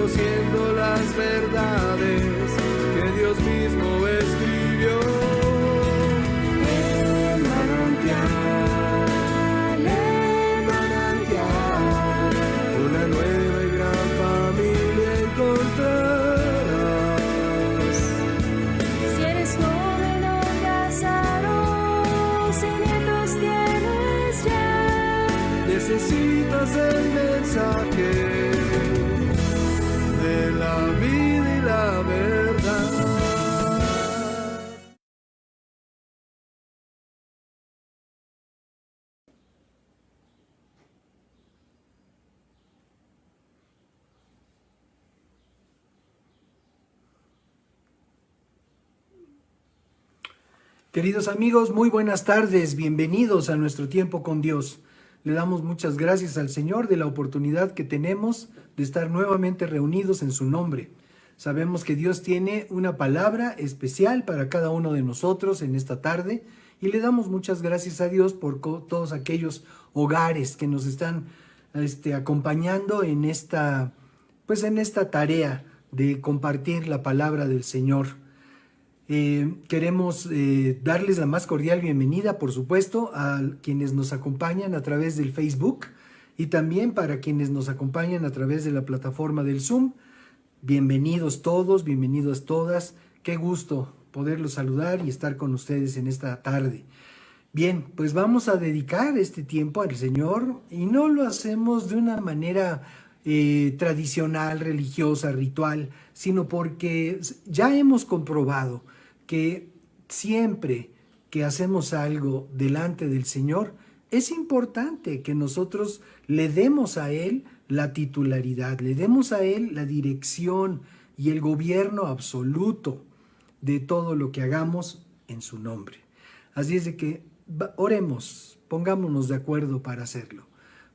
conociendo las verdades que Dios mismo escribió. El manantial, una nueva y gran familia encontrarás. Si eres joven o casado, si nietos tienes ya, necesitas el mensaje de la vida y la verdad. Queridos amigos, muy buenas tardes, bienvenidos a nuestro tiempo con Dios. Le damos muchas gracias al Señor de la oportunidad que tenemos de estar nuevamente reunidos en su nombre. Sabemos que Dios tiene una palabra especial para cada uno de nosotros en esta tarde y le damos muchas gracias a Dios por todos aquellos hogares que nos están acompañando en esta tarea de compartir la palabra del Señor. Queremos darles la más cordial bienvenida, por supuesto, a quienes nos acompañan a través del Facebook y también para quienes nos acompañan a través de la plataforma del Zoom. Bienvenidos todos, bienvenidos todas. Qué gusto poderlos saludar y estar con ustedes en esta tarde. Bien, pues vamos a dedicar este tiempo al Señor y no lo hacemos de una manera tradicional, religiosa, ritual, sino porque ya hemos comprobado que siempre que hacemos algo delante del Señor, es importante que nosotros le demos a Él la titularidad, le demos a Él la dirección y el gobierno absoluto de todo lo que hagamos en su nombre. Así es de que oremos, pongámonos de acuerdo para hacerlo.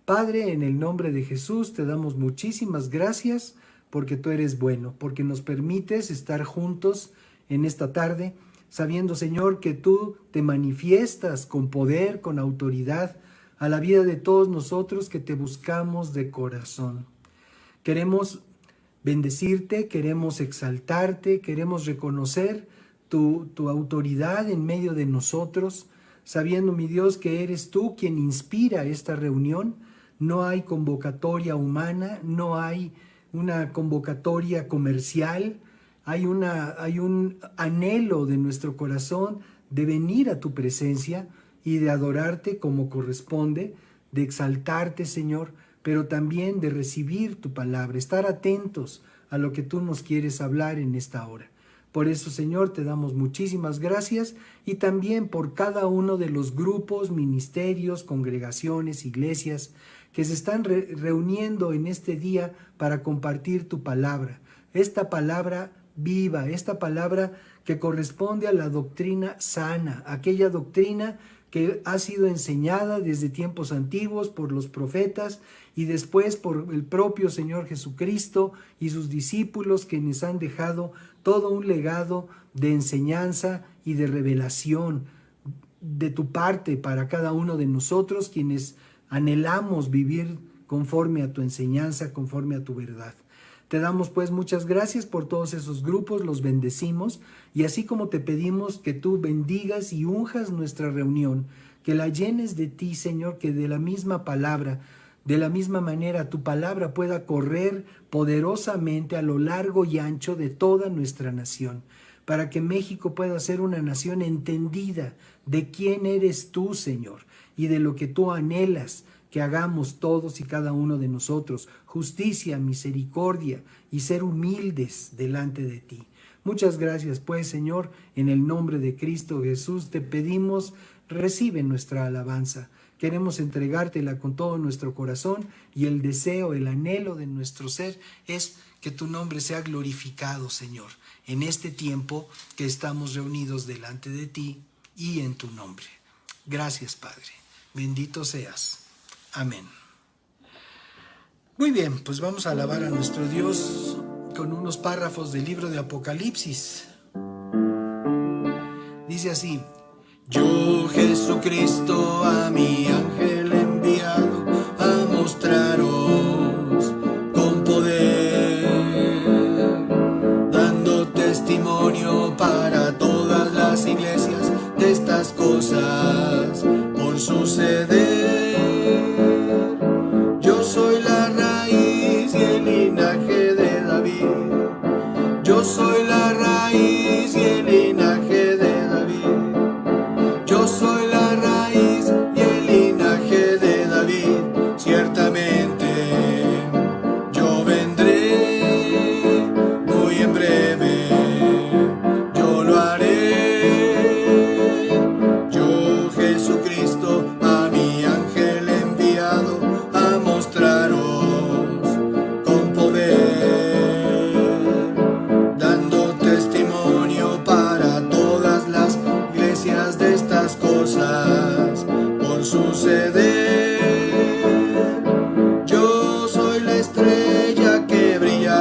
Padre, en el nombre de Jesús te damos muchísimas gracias porque tú eres bueno, porque nos permites estar juntos en esta tarde, sabiendo, Señor, que tú te manifiestas con poder, con autoridad a la vida de todos nosotros que te buscamos de corazón. Queremos bendecirte, queremos exaltarte, queremos reconocer tu autoridad en medio de nosotros, sabiendo, mi Dios, que eres tú quien inspira esta reunión. No hay convocatoria humana, no hay una convocatoria comercial, hay un anhelo de nuestro corazón de venir a tu presencia y de adorarte como corresponde, de exaltarte, Señor, pero también de recibir tu palabra, estar atentos a lo que tú nos quieres hablar en esta hora. Por eso, Señor, te damos muchísimas gracias y también por cada uno de los grupos, ministerios, congregaciones, iglesias que se están reuniendo en este día para compartir tu palabra. Esta palabra viva, esta palabra que corresponde a la doctrina sana, aquella doctrina que ha sido enseñada desde tiempos antiguos por los profetas y después por el propio Señor Jesucristo y sus discípulos, quienes han dejado todo un legado de enseñanza y de revelación de tu parte para cada uno de nosotros, quienes anhelamos vivir conforme a tu enseñanza, conforme a tu verdad. Te damos pues muchas gracias por todos esos grupos, los bendecimos y así como te pedimos que tú bendigas y unjas nuestra reunión, que la llenes de ti, Señor, que de la misma palabra, de la misma manera tu palabra pueda correr poderosamente a lo largo y ancho de toda nuestra nación, para que México pueda ser una nación entendida de quién eres tú, Señor, y de lo que tú anhelas que hagamos todos y cada uno de nosotros, justicia, misericordia y ser humildes delante de ti. Muchas gracias pues, Señor, en el nombre de Cristo Jesús te pedimos, recibe nuestra alabanza. Queremos entregártela con todo nuestro corazón y el deseo, el anhelo de nuestro ser es que tu nombre sea glorificado, Señor, en este tiempo que estamos reunidos delante de ti y en tu nombre. Gracias, Padre. Bendito seas. Amén. Muy bien, pues vamos a alabar a nuestro Dios con unos párrafos del libro de Apocalipsis. Dice así: Yo, Jesucristo, a mi ángel enviado a mostraros con poder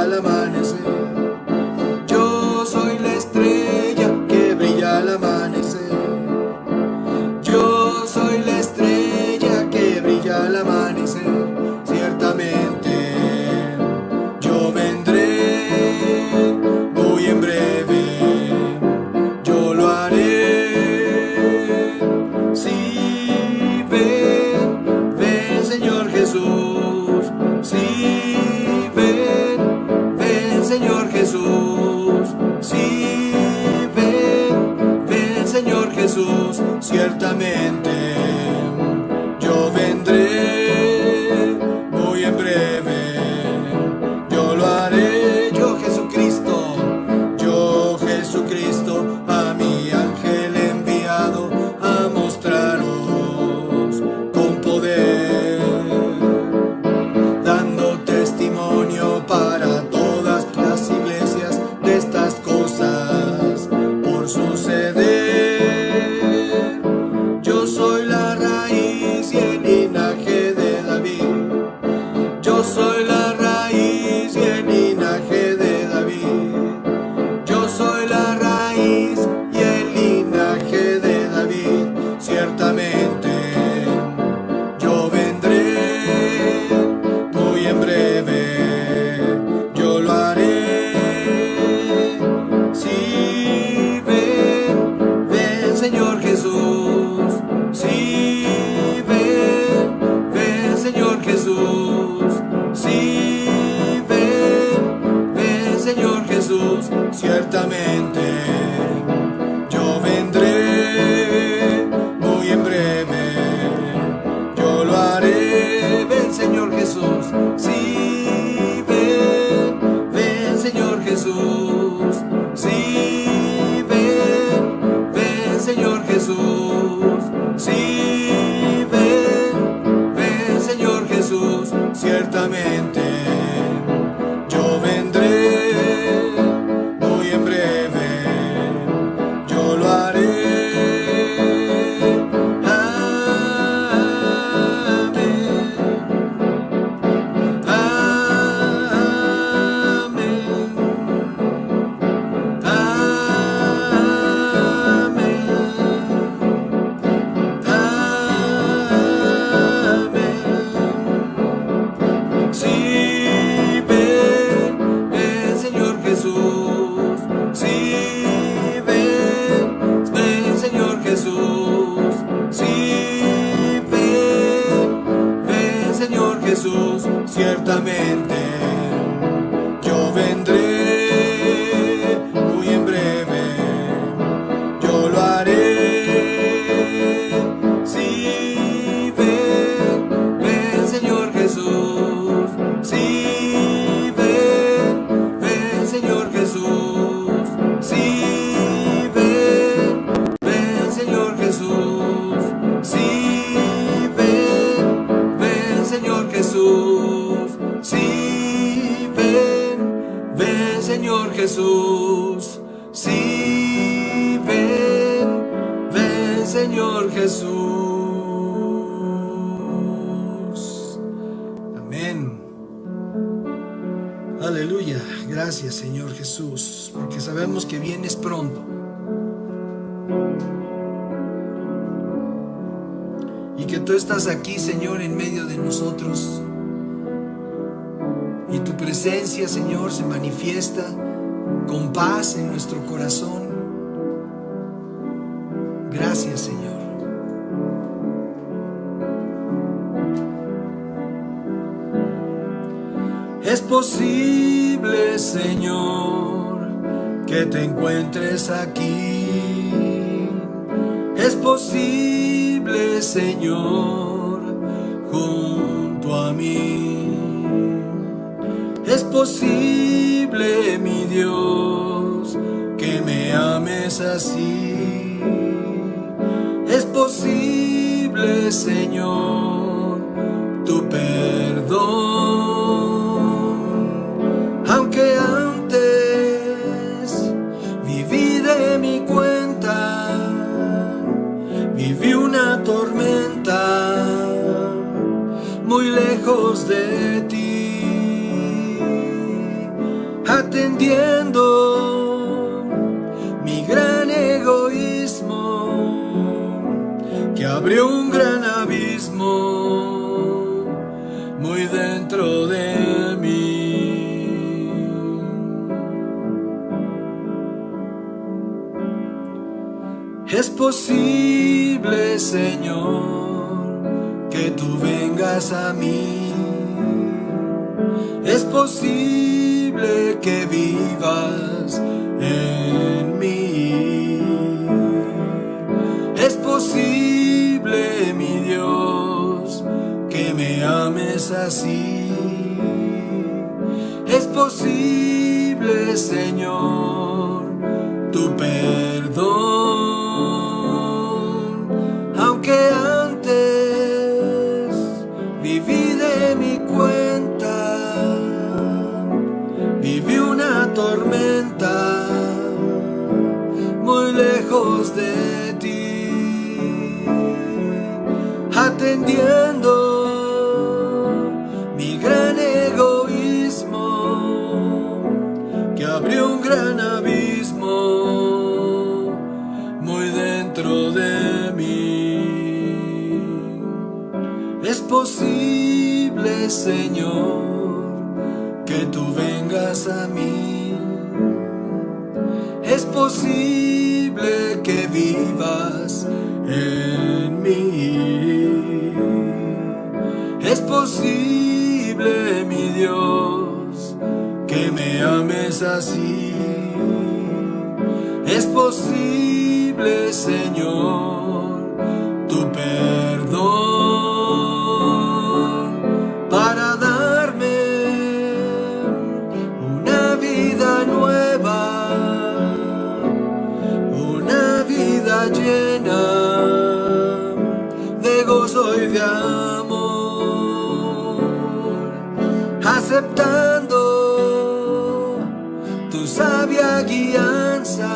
brilla al amanecer. Yo soy la estrella que brilla al amanecer. Yo soy la estrella que brilla al amanecer. Ciertamente yo vendré muy en breve. Yo lo haré. Sí, ven, ven Señor Jesús. Sí, ven Señor Jesús. Sí, ven Señor Jesús. Ciertamente yo vendré muy en breve. Yo lo haré, yo Jesucristo, a mi ángel enviado a mostraros con poder, dando testimonio para todas las iglesias de estas cosas por suceder. Yo soy la raíz y el linaje de David. Yo soy la raíz y el linaje de David. Yo soy la raíz y el linaje de David. Ciertamente yo vendré muy en breve. Yo lo haré. Sí, ven Señor Jesús. Sí, ven Señor Jesús. Sí, ven Señor Jesús. Ciertamente yo vendré muy en breve. Yo lo haré. Ven Señor Jesús. Sí, ven Señor Jesús. Sí, ven Señor Jesús. Sí, ven Señor Jesús. Ciertamente yo vendré muy en breve. Yo lo haré. Amén. Amén. Amén. Sí, ven Señor Jesús. Sí, ven Señor Jesús. Sí, ven Señor Jesús. Ciertamente yo vendré muy en breve. Yo lo haré. Sí, ven Señor Jesús. Sí, ven Señor Jesús. Sí, ven Señor Jesús. Sí, ven Señor Jesús. Sí, ven Señor Jesús. Sí, ven Señor Jesús. Amén. Aleluya. Gracias Señor Jesús, porque sabemos que vienes pronto. Y que tú estás aquí, Señor, en medio de nosotros. Y tu presencia, Señor, se manifiesta con paz en nuestro corazón. Gracias, Señor. Es posible, Señor, que te encuentres aquí. Es posible, Señor, junto a mí. Es posible, mi Dios, que me ames así. Es posible, Señor, tu perdón. Aunque antes viví de mi cuenta, viví una tormenta muy lejos de ti. atendiendo mi gran egoísmo que abrió un gran abismo muy dentro de mí. Es posible, Señor, que tú vengas a mí. Es posible que vivas en mí. Es posible, mi Dios, que me ames así. Es posible, Señor, tu perdón. Aunque antes viví de mi cuenta, viví una tormenta muy lejos de ti, atendiendo mi gran egoísmo que abrió un gran abismo muy dentro de mí. Es posible, Señor, que tú vengas a mí. Es posible que vivas en mí. Es posible, mi Dios, que me ames así. Es posible, Señor, tu perdón para darme una vida nueva, una vida llena de gozo y de amor, aceptando tu sabia guianza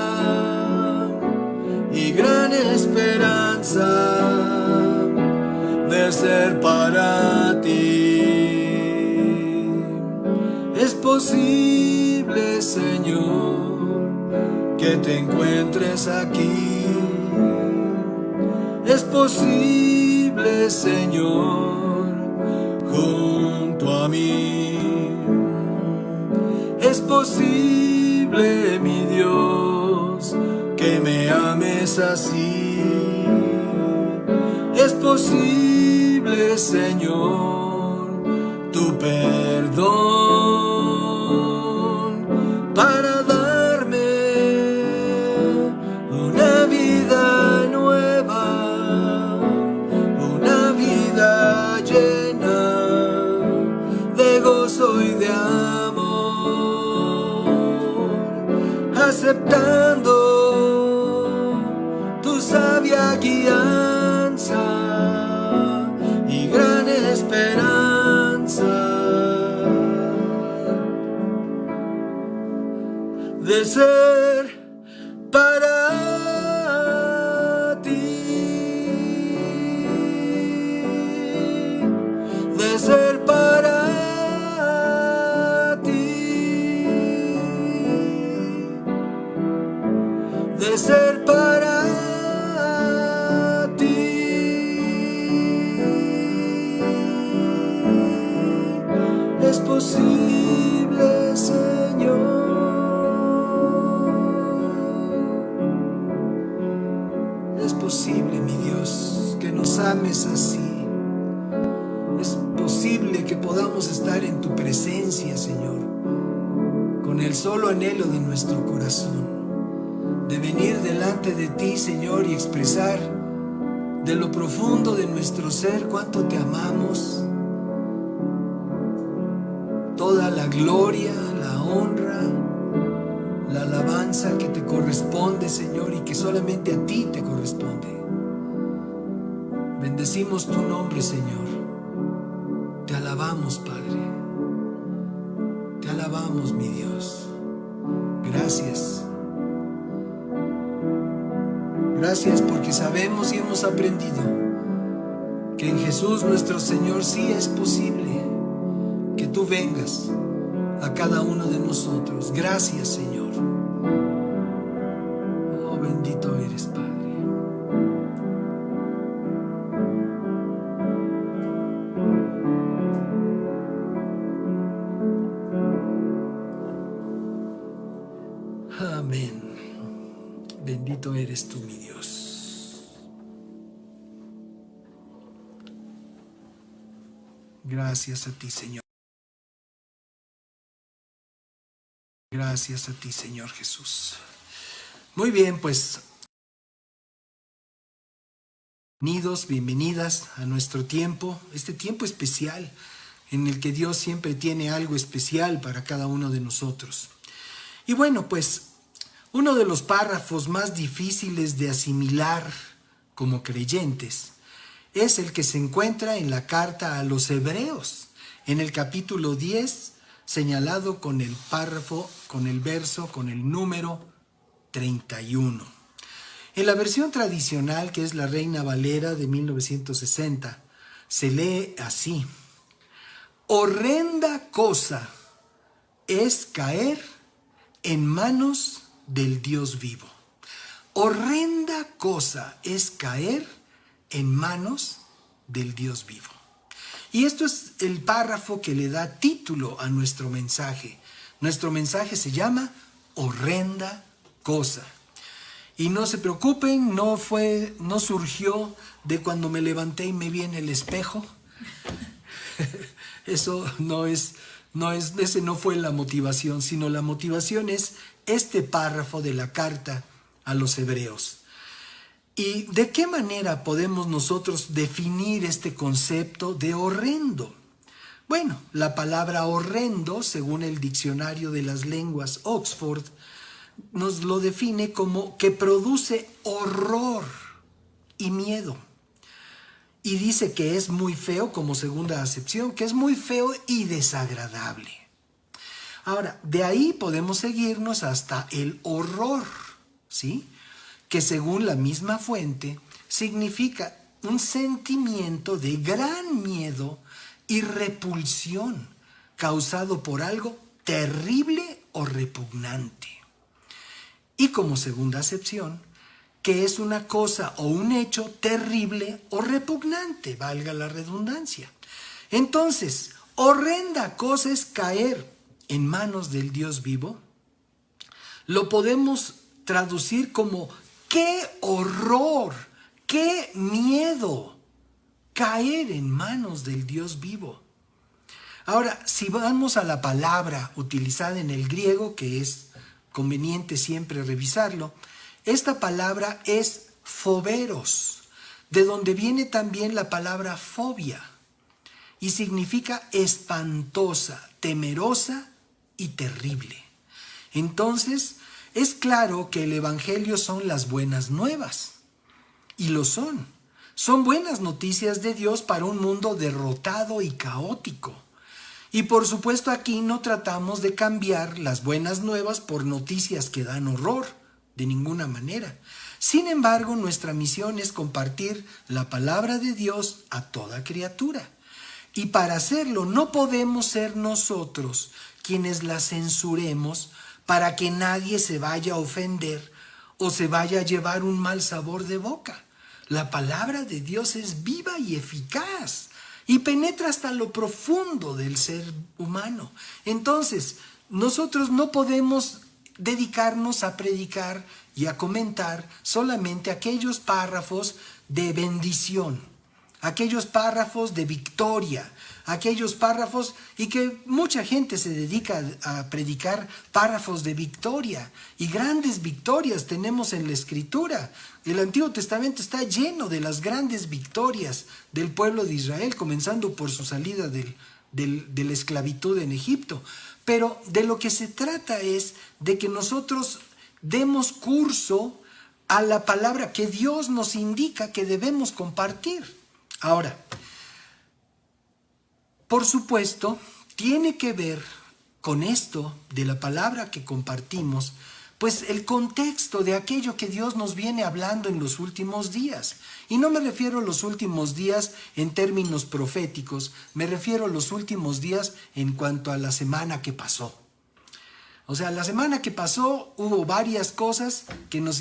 y gran esperanza de ser para ti. Es posible, Señor, que te encuentres aquí. Es posible, Señor, junto a mí. Es posible, mi Dios, que me ames así. Es posible, Señor, tu perdón para darme una vida nueva, una vida llena de gozo y de amor, aceptando tu sabia guianza y gran esperanza de ser para ti, de ser para ti, de ser para es posible, Señor. Es posible, mi Dios, que nos ames así. Es posible que podamos estar en tu presencia, Señor, con el solo anhelo de nuestro corazón, de venir delante de ti, Señor, y expresar de lo profundo de nuestro ser cuánto te amamos. Toda la gloria, la honra, la alabanza que te corresponde, Señor, y que solamente a ti te corresponde. Bendecimos tu nombre, Señor. Te alabamos, Padre. Te alabamos, mi Dios. Gracias. Gracias porque sabemos y hemos aprendido que en Jesús nuestro Señor sí es posible que tú vengas a cada uno de nosotros. Gracias, Señor. Oh, bendito eres, Padre. Amén. Bendito eres tú, mi Dios. Gracias a ti, Señor. Gracias a ti, Señor Jesús. Muy bien, pues, bienvenidos, bienvenidas a nuestro tiempo, este tiempo especial en el que Dios siempre tiene algo especial para cada uno de nosotros. Y bueno, pues, uno de los párrafos más difíciles de asimilar como creyentes es el que se encuentra en la carta a los Hebreos, en el capítulo 10, señalado con el párrafo, con el verso, con el número 31. En la versión tradicional, que es la Reina Valera de 1960, se lee así: horrenda cosa es caer en manos del Dios vivo. Horrenda cosa es caer en manos del Dios vivo. Y esto es el párrafo que le da título a nuestro mensaje. Nuestro mensaje se llama Horrenda cosa. Y no se preocupen, no surgió de cuando me levanté y me vi en el espejo. Eso ese no fue la motivación, sino la motivación es este párrafo de la carta a los Hebreos. ¿Y de qué manera podemos nosotros definir este concepto de horrendo? Bueno, la palabra horrendo, según el diccionario de las lenguas Oxford, nos lo define como que produce horror y miedo. Y dice que es muy feo, como segunda acepción, que es muy feo y desagradable. Ahora, de ahí podemos seguirnos hasta el horror, ¿sí? Que según la misma fuente significa un sentimiento de gran miedo y repulsión causado por algo terrible o repugnante. Y como segunda acepción, que es una cosa o un hecho terrible o repugnante, valga la redundancia. Entonces, horrenda cosa es caer en manos del Dios vivo. Lo podemos traducir como ¡qué horror! ¡Qué miedo! Caer en manos del Dios vivo. Ahora, si vamos a la palabra utilizada en el griego, que es conveniente siempre revisarlo, esta palabra es foberos, de donde viene también la palabra fobia, y significa espantosa, temerosa y terrible. Entonces, es claro que el Evangelio son las buenas nuevas, y lo son. Son buenas noticias de Dios para un mundo derrotado y caótico. Y por supuesto aquí no tratamos de cambiar las buenas nuevas por noticias que dan horror, de ninguna manera. Sin embargo, nuestra misión es compartir la palabra de Dios a toda criatura. Y para hacerlo no podemos ser nosotros quienes la censuremos para que nadie se vaya a ofender o se vaya a llevar un mal sabor de boca. La palabra de Dios es viva y eficaz y penetra hasta lo profundo del ser humano. Entonces, nosotros no podemos dedicarnos a predicar y a comentar solamente aquellos párrafos de bendición, aquellos párrafos de victoria, aquellos párrafos, y que mucha gente se dedica a predicar párrafos de victoria, y grandes victorias tenemos en la Escritura. El Antiguo Testamento está lleno de las grandes victorias del pueblo de Israel, comenzando por su salida de la esclavitud en Egipto. Pero de lo que se trata es de que nosotros demos curso a la palabra que Dios nos indica que debemos compartir. Ahora, por supuesto, tiene que ver con esto de la palabra que compartimos, pues el contexto de aquello que Dios nos viene hablando en los últimos días. Y no me refiero a los últimos días en términos proféticos, me refiero a los últimos días en cuanto a la semana que pasó. O sea, la semana que pasó hubo varias cosas que nos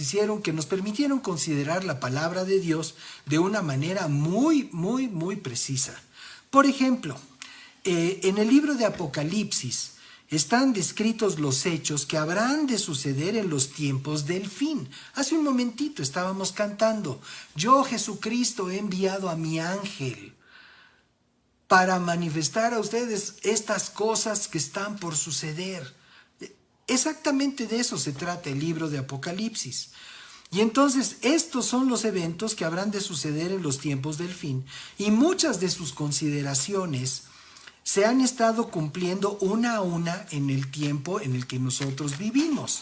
permitieron considerar la palabra de Dios de una manera muy, muy, muy precisa. Por ejemplo, en el libro de Apocalipsis están descritos los hechos que habrán de suceder en los tiempos del fin. Hace un momentito estábamos cantando: yo, Jesucristo, he enviado a mi ángel para manifestar a ustedes estas cosas que están por suceder. Exactamente de eso se trata el libro de Apocalipsis. Y entonces estos son los eventos que habrán de suceder en los tiempos del fin, y muchas de sus consideraciones se han estado cumpliendo una a una en el tiempo en el que nosotros vivimos,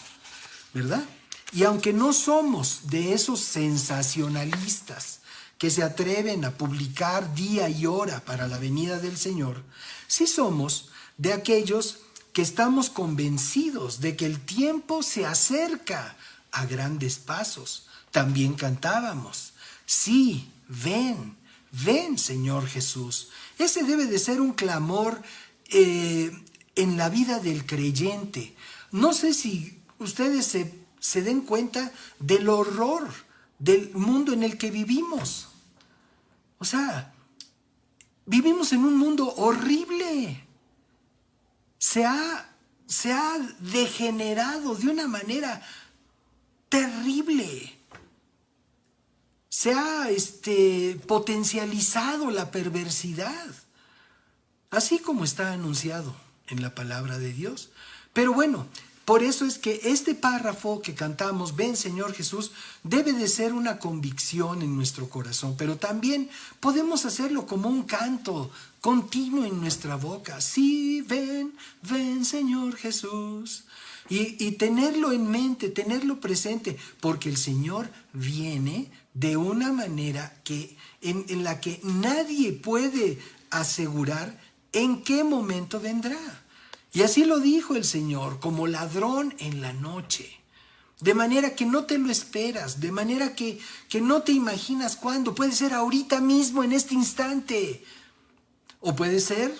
¿verdad? Y aunque no somos de esos sensacionalistas que se atreven a publicar día y hora para la venida del Señor, sí somos de aquellos que estamos convencidos de que el tiempo se acerca a grandes pasos. También cantábamos: sí, ven, ven, Señor Jesús. Ese debe de ser un clamor en la vida del creyente. No sé si ustedes se den cuenta del horror del mundo en el que vivimos. O sea, vivimos en un mundo horrible. Se ha degenerado de una manera terrible. Se ha potencializado la perversidad, así como está anunciado en la palabra de Dios. Pero bueno, por eso es que este párrafo que cantamos, ven Señor Jesús, debe de ser una convicción en nuestro corazón, pero también podemos hacerlo como un canto continuo en nuestra boca. Sí, ven, ven Señor Jesús. Y tenerlo en mente, tenerlo presente, porque el Señor viene de una manera en la que nadie puede asegurar en qué momento vendrá. Y así lo dijo el Señor, como ladrón en la noche. De manera que no te lo esperas, de manera que no te imaginas cuándo. Puede ser ahorita mismo, en este instante. O puede ser,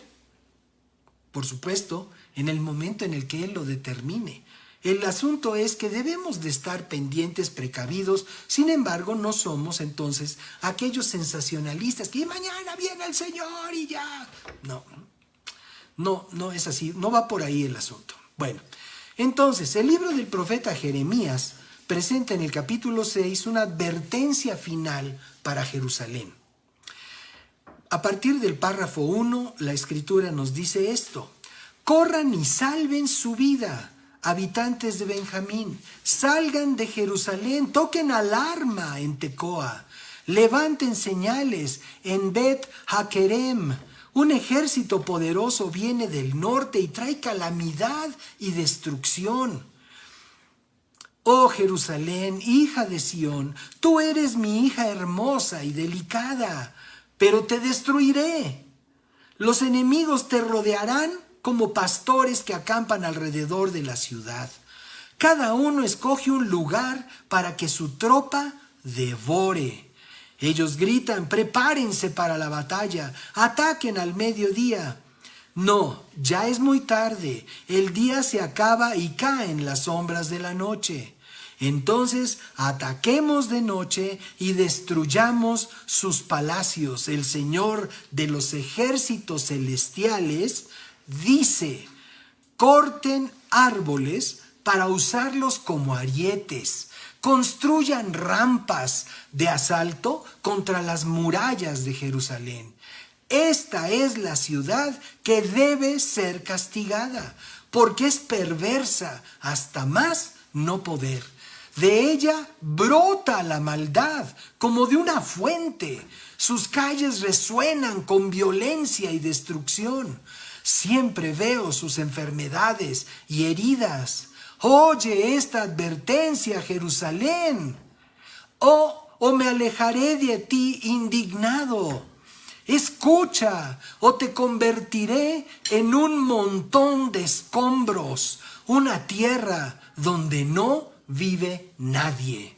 por supuesto, en el momento en el que Él lo determine. El asunto es que debemos de estar pendientes, precavidos. Sin embargo, no somos entonces aquellos sensacionalistas que mañana viene el Señor y ya. No es así, no va por ahí el asunto. Bueno, entonces el libro del profeta Jeremías presenta en el capítulo 6 una advertencia final para Jerusalén. A partir del párrafo 1, la escritura nos dice esto: corran y salven su vida, habitantes de Benjamín, salgan de Jerusalén, toquen alarma en Tecoa, levanten señales en Bet Hakerem. Un ejército poderoso viene del norte y trae calamidad y destrucción. Oh Jerusalén, hija de Sión, tú eres mi hija hermosa y delicada, pero te destruiré. Los enemigos te rodearán como pastores que acampan alrededor de la ciudad. Cada uno escoge un lugar para que su tropa devore. Ellos gritan: prepárense para la batalla, ataquen al mediodía. No, ya es muy tarde, el día se acaba y caen las sombras de la noche. Entonces ataquemos de noche y destruyamos sus palacios. El Señor de los ejércitos celestiales dice: corten árboles para usarlos como arietes. Construyan rampas de asalto contra las murallas de Jerusalén. Esta es la ciudad que debe ser castigada, porque es perversa hasta más no poder. De ella brota la maldad como de una fuente. Sus calles resuenan con violencia y destrucción. Siempre veo sus enfermedades y heridas. Oye esta advertencia, Jerusalén. O me alejaré de ti indignado. Escucha, o te convertiré en un montón de escombros, una tierra donde no vive nadie.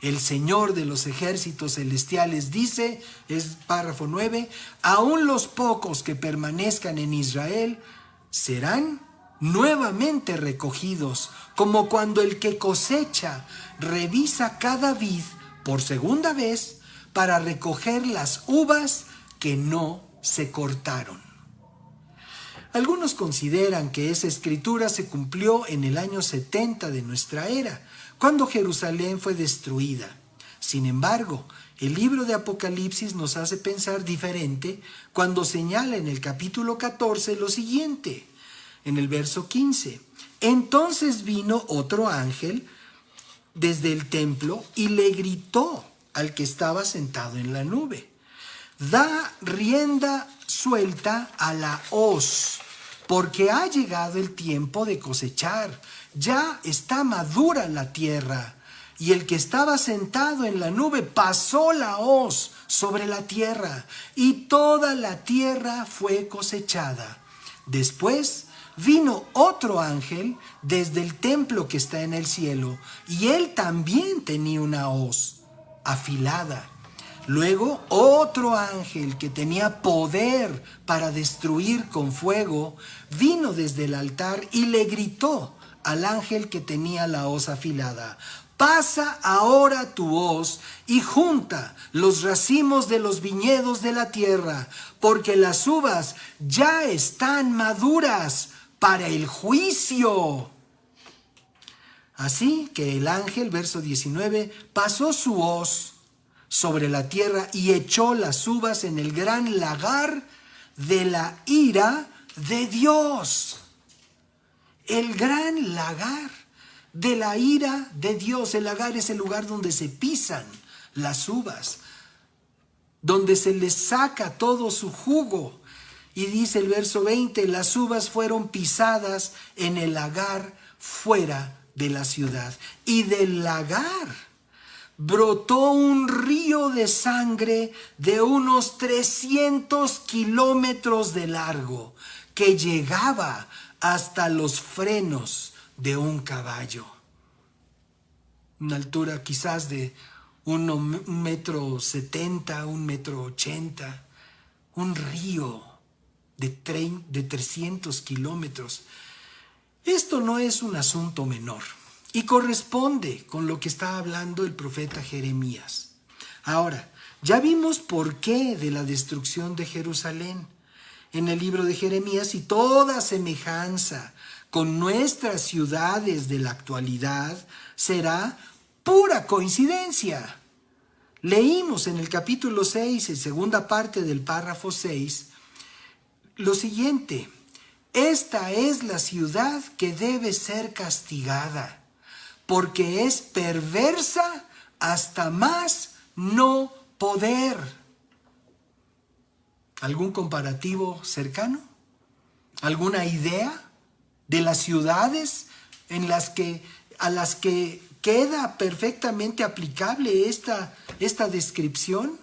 El Señor de los ejércitos celestiales dice, es párrafo 9, aún los pocos que permanezcan en Israel serán nuevamente recogidos, como cuando el que cosecha revisa cada vid por segunda vez para recoger las uvas que no se cortaron. Algunos consideran que esa escritura se cumplió en el año 70 de nuestra era, cuando Jerusalén fue destruida. Sin embargo, el libro de Apocalipsis nos hace pensar diferente cuando señala en el capítulo 14 lo siguiente, en el verso 15. Entonces vino otro ángel desde el templo y le gritó al que estaba sentado en la nube: da rienda suelta a la hoz, porque ha llegado el tiempo de cosechar. Ya está madura la tierra. Y el que estaba sentado en la nube pasó la hoz sobre la tierra, y toda la tierra fue cosechada. Después vino otro ángel desde el templo que está en el cielo, y él también tenía una hoz afilada. Luego otro ángel que tenía poder para destruir con fuego vino desde el altar y le gritó al ángel que tenía la hoz afilada: pasa ahora tu hoz y junta los racimos de los viñedos de la tierra, porque las uvas ya están maduras para el juicio. Así que el ángel, verso 19, pasó su hoz sobre la tierra y echó las uvas en el gran lagar de la ira de Dios. El gran lagar de la ira de Dios. El lagar es el lugar donde se pisan las uvas, donde se les saca todo su jugo. Y dice el verso 20, las uvas fueron pisadas en el lagar fuera de la ciudad. Y del lagar brotó un río de sangre de unos 300 kilómetros de largo, que llegaba hasta los frenos de un caballo. Una altura quizás de 1,70 metros, 1,80 metros. Un río de 300 kilómetros. Esto no es un asunto menor y corresponde con lo que está hablando el profeta Jeremías. Ahora, ya vimos por qué de la destrucción de Jerusalén en el libro de Jeremías, y toda semejanza con nuestras ciudades de la actualidad será pura coincidencia. Leímos en el capítulo 6, en segunda parte del párrafo 6, lo siguiente: esta es la ciudad que debe ser castigada, porque es perversa hasta más no poder. ¿Algún comparativo cercano? ¿Alguna idea de las ciudades a las que queda perfectamente aplicable esta descripción?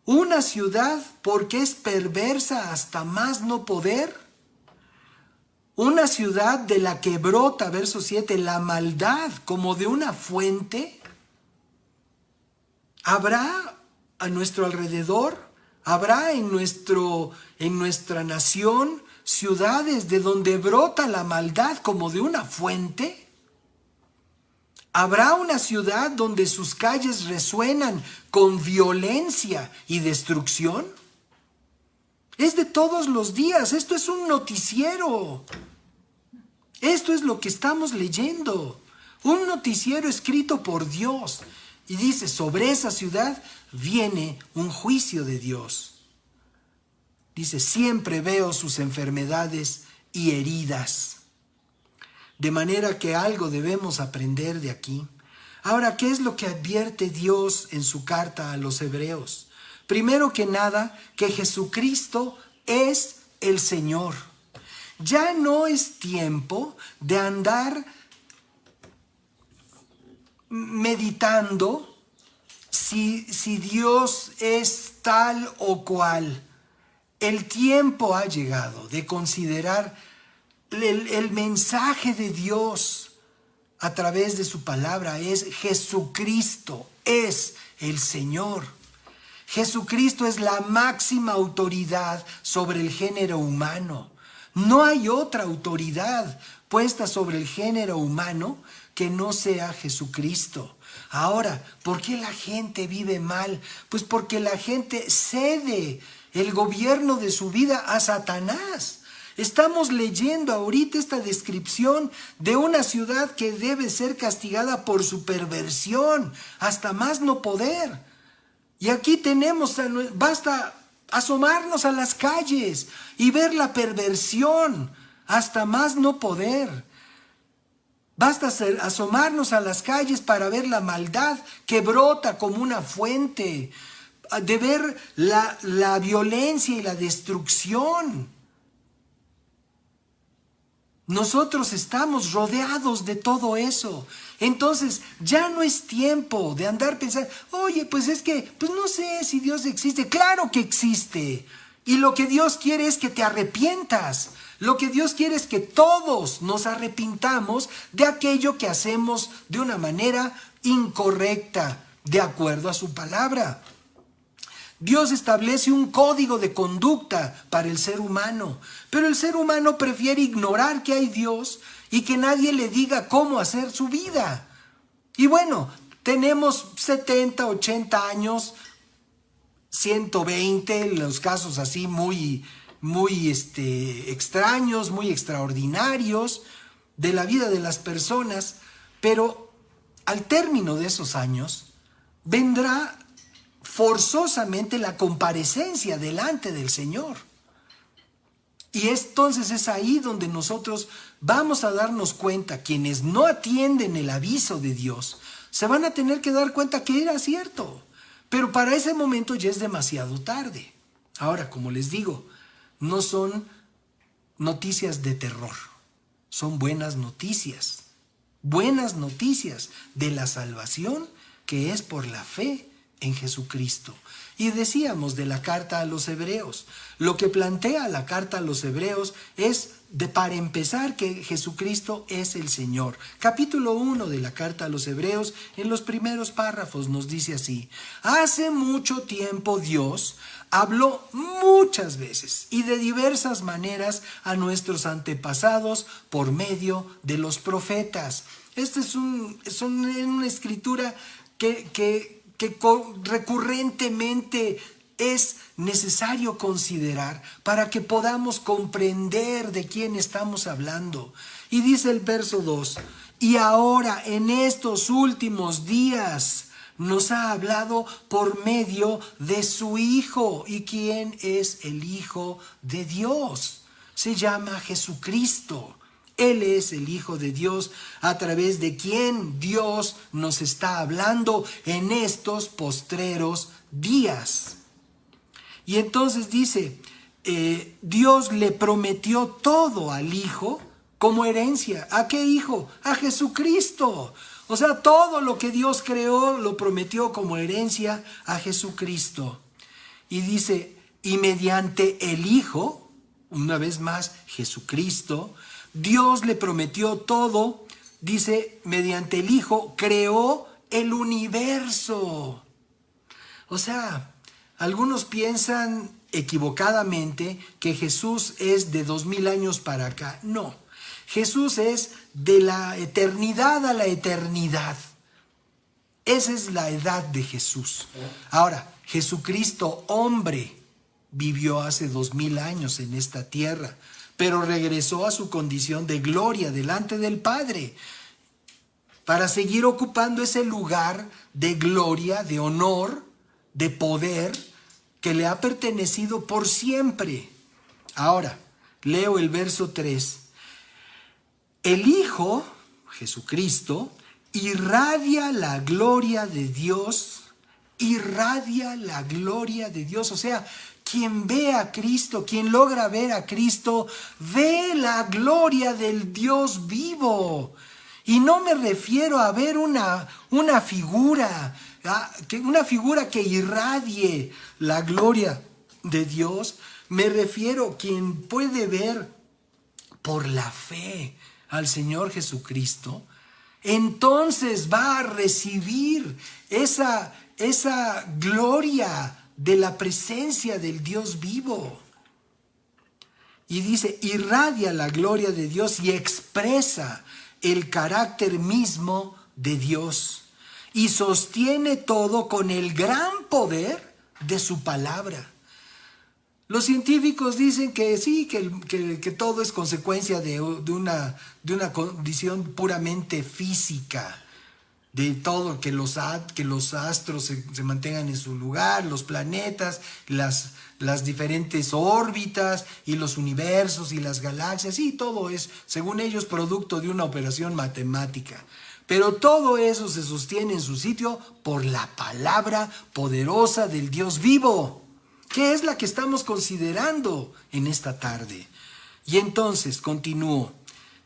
Una ciudad porque es perversa hasta más no poder. Una ciudad de la que brota, verso 7, la maldad como de una fuente. ¿Habrá a nuestro alrededor, habrá en nuestra nación ciudades de donde brota la maldad como de una fuente? ¿Habrá una ciudad donde sus calles resuenan con violencia y destrucción? Es de todos los días. Esto es un noticiero. Esto es lo que estamos leyendo. Un noticiero escrito por Dios. Y dice, sobre esa ciudad viene un juicio de Dios. Dice, siempre veo sus enfermedades y heridas. De manera que algo debemos aprender de aquí. Ahora, ¿qué es lo que advierte Dios en su carta a los hebreos? Primero que nada, que Jesucristo es el Señor. Ya no es tiempo de andar meditando si Dios es tal o cual. El tiempo ha llegado de considerar el mensaje de Dios a través de su palabra. Es Jesucristo, es el Señor. Jesucristo es la máxima autoridad sobre el género humano. No hay otra autoridad puesta sobre el género humano que no sea Jesucristo. Ahora, ¿por qué la gente vive mal? Pues porque la gente cede el gobierno de su vida a Satanás. Estamos leyendo ahorita esta descripción de una ciudad que debe ser castigada por su perversión, hasta más no poder. Y aquí tenemos, basta asomarnos a las calles y ver la perversión, hasta más no poder. Basta asomarnos a las calles para ver la maldad que brota como una fuente, de ver la violencia y la destrucción. Nosotros estamos rodeados de todo eso. Entonces ya no es tiempo de andar pensando, oye, pues es que, pues no sé si Dios existe. Claro que existe. Y lo que Dios quiere es que te arrepientas. Lo que Dios quiere es que todos nos arrepintamos de aquello que hacemos de una manera incorrecta, de acuerdo a su palabra. Dios establece un código de conducta para el ser humano, pero el ser humano prefiere ignorar que hay Dios y que nadie le diga cómo hacer su vida. Y bueno, tenemos 70, 80 años, 120, los casos así muy extraños, muy extraordinarios de la vida de las personas, pero al término de esos años vendrá forzosamente la comparecencia delante del Señor. Y entonces es ahí donde nosotros vamos a darnos cuenta, quienes no atienden el aviso de Dios, se van a tener que dar cuenta que era cierto, pero para ese momento ya es demasiado tarde. Ahora, como les digo, no son noticias de terror, son buenas noticias de la salvación que es por la fe en Jesucristo. Y decíamos de la carta a los hebreos, lo que plantea la carta a los hebreos es, para empezar, que Jesucristo es el Señor. Capítulo 1 de la carta a los hebreos, en los primeros párrafos nos dice así: hace mucho tiempo Dios habló muchas veces y de diversas maneras a nuestros antepasados por medio de los profetas. Esta es una escritura que recurrentemente es necesario considerar para que podamos comprender de quién estamos hablando. Y dice el verso 2, y ahora en estos últimos días nos ha hablado por medio de su Hijo. ¿Y quién es el Hijo de Dios? Se llama Jesucristo. Él es el Hijo de Dios, a través de quien Dios nos está hablando en estos postreros días. Y entonces dice, Dios le prometió todo al Hijo como herencia. ¿A qué Hijo? A Jesucristo. O sea, todo lo que Dios creó lo prometió como herencia a Jesucristo. Y dice, y mediante el Hijo, una vez más, Jesucristo, Dios le prometió todo, dice, mediante el Hijo creó el universo. O sea, algunos piensan equivocadamente que Jesús es de 2000 años para acá. No, Jesús es de la eternidad a la eternidad. Esa es la edad de Jesús. Ahora, Jesucristo, hombre, vivió hace 2000 años en esta tierra, pero regresó a su condición de gloria delante del Padre para seguir ocupando ese lugar de gloria, de honor, de poder que le ha pertenecido por siempre. Ahora, leo el verso 3. El Hijo, Jesucristo, irradia la gloria de Dios, o sea, quien ve a Cristo, quien logra ver a Cristo, ve la gloria del Dios vivo. Y no me refiero a ver una figura que irradie la gloria de Dios. Me refiero a quien puede ver por la fe al Señor Jesucristo, entonces va a recibir esa gloria de la presencia del Dios vivo. Y dice, irradia la gloria de Dios y expresa el carácter mismo de Dios. Y sostiene todo con el gran poder de su palabra. Los científicos dicen que sí, que todo es consecuencia de una condición puramente física. De todo, que los astros se mantengan en su lugar, los planetas, las diferentes órbitas y los universos y las galaxias, y todo es, según ellos, producto de una operación matemática. Pero todo eso se sostiene en su sitio por la palabra poderosa del Dios vivo, que es la que estamos considerando en esta tarde. Y entonces, continúo.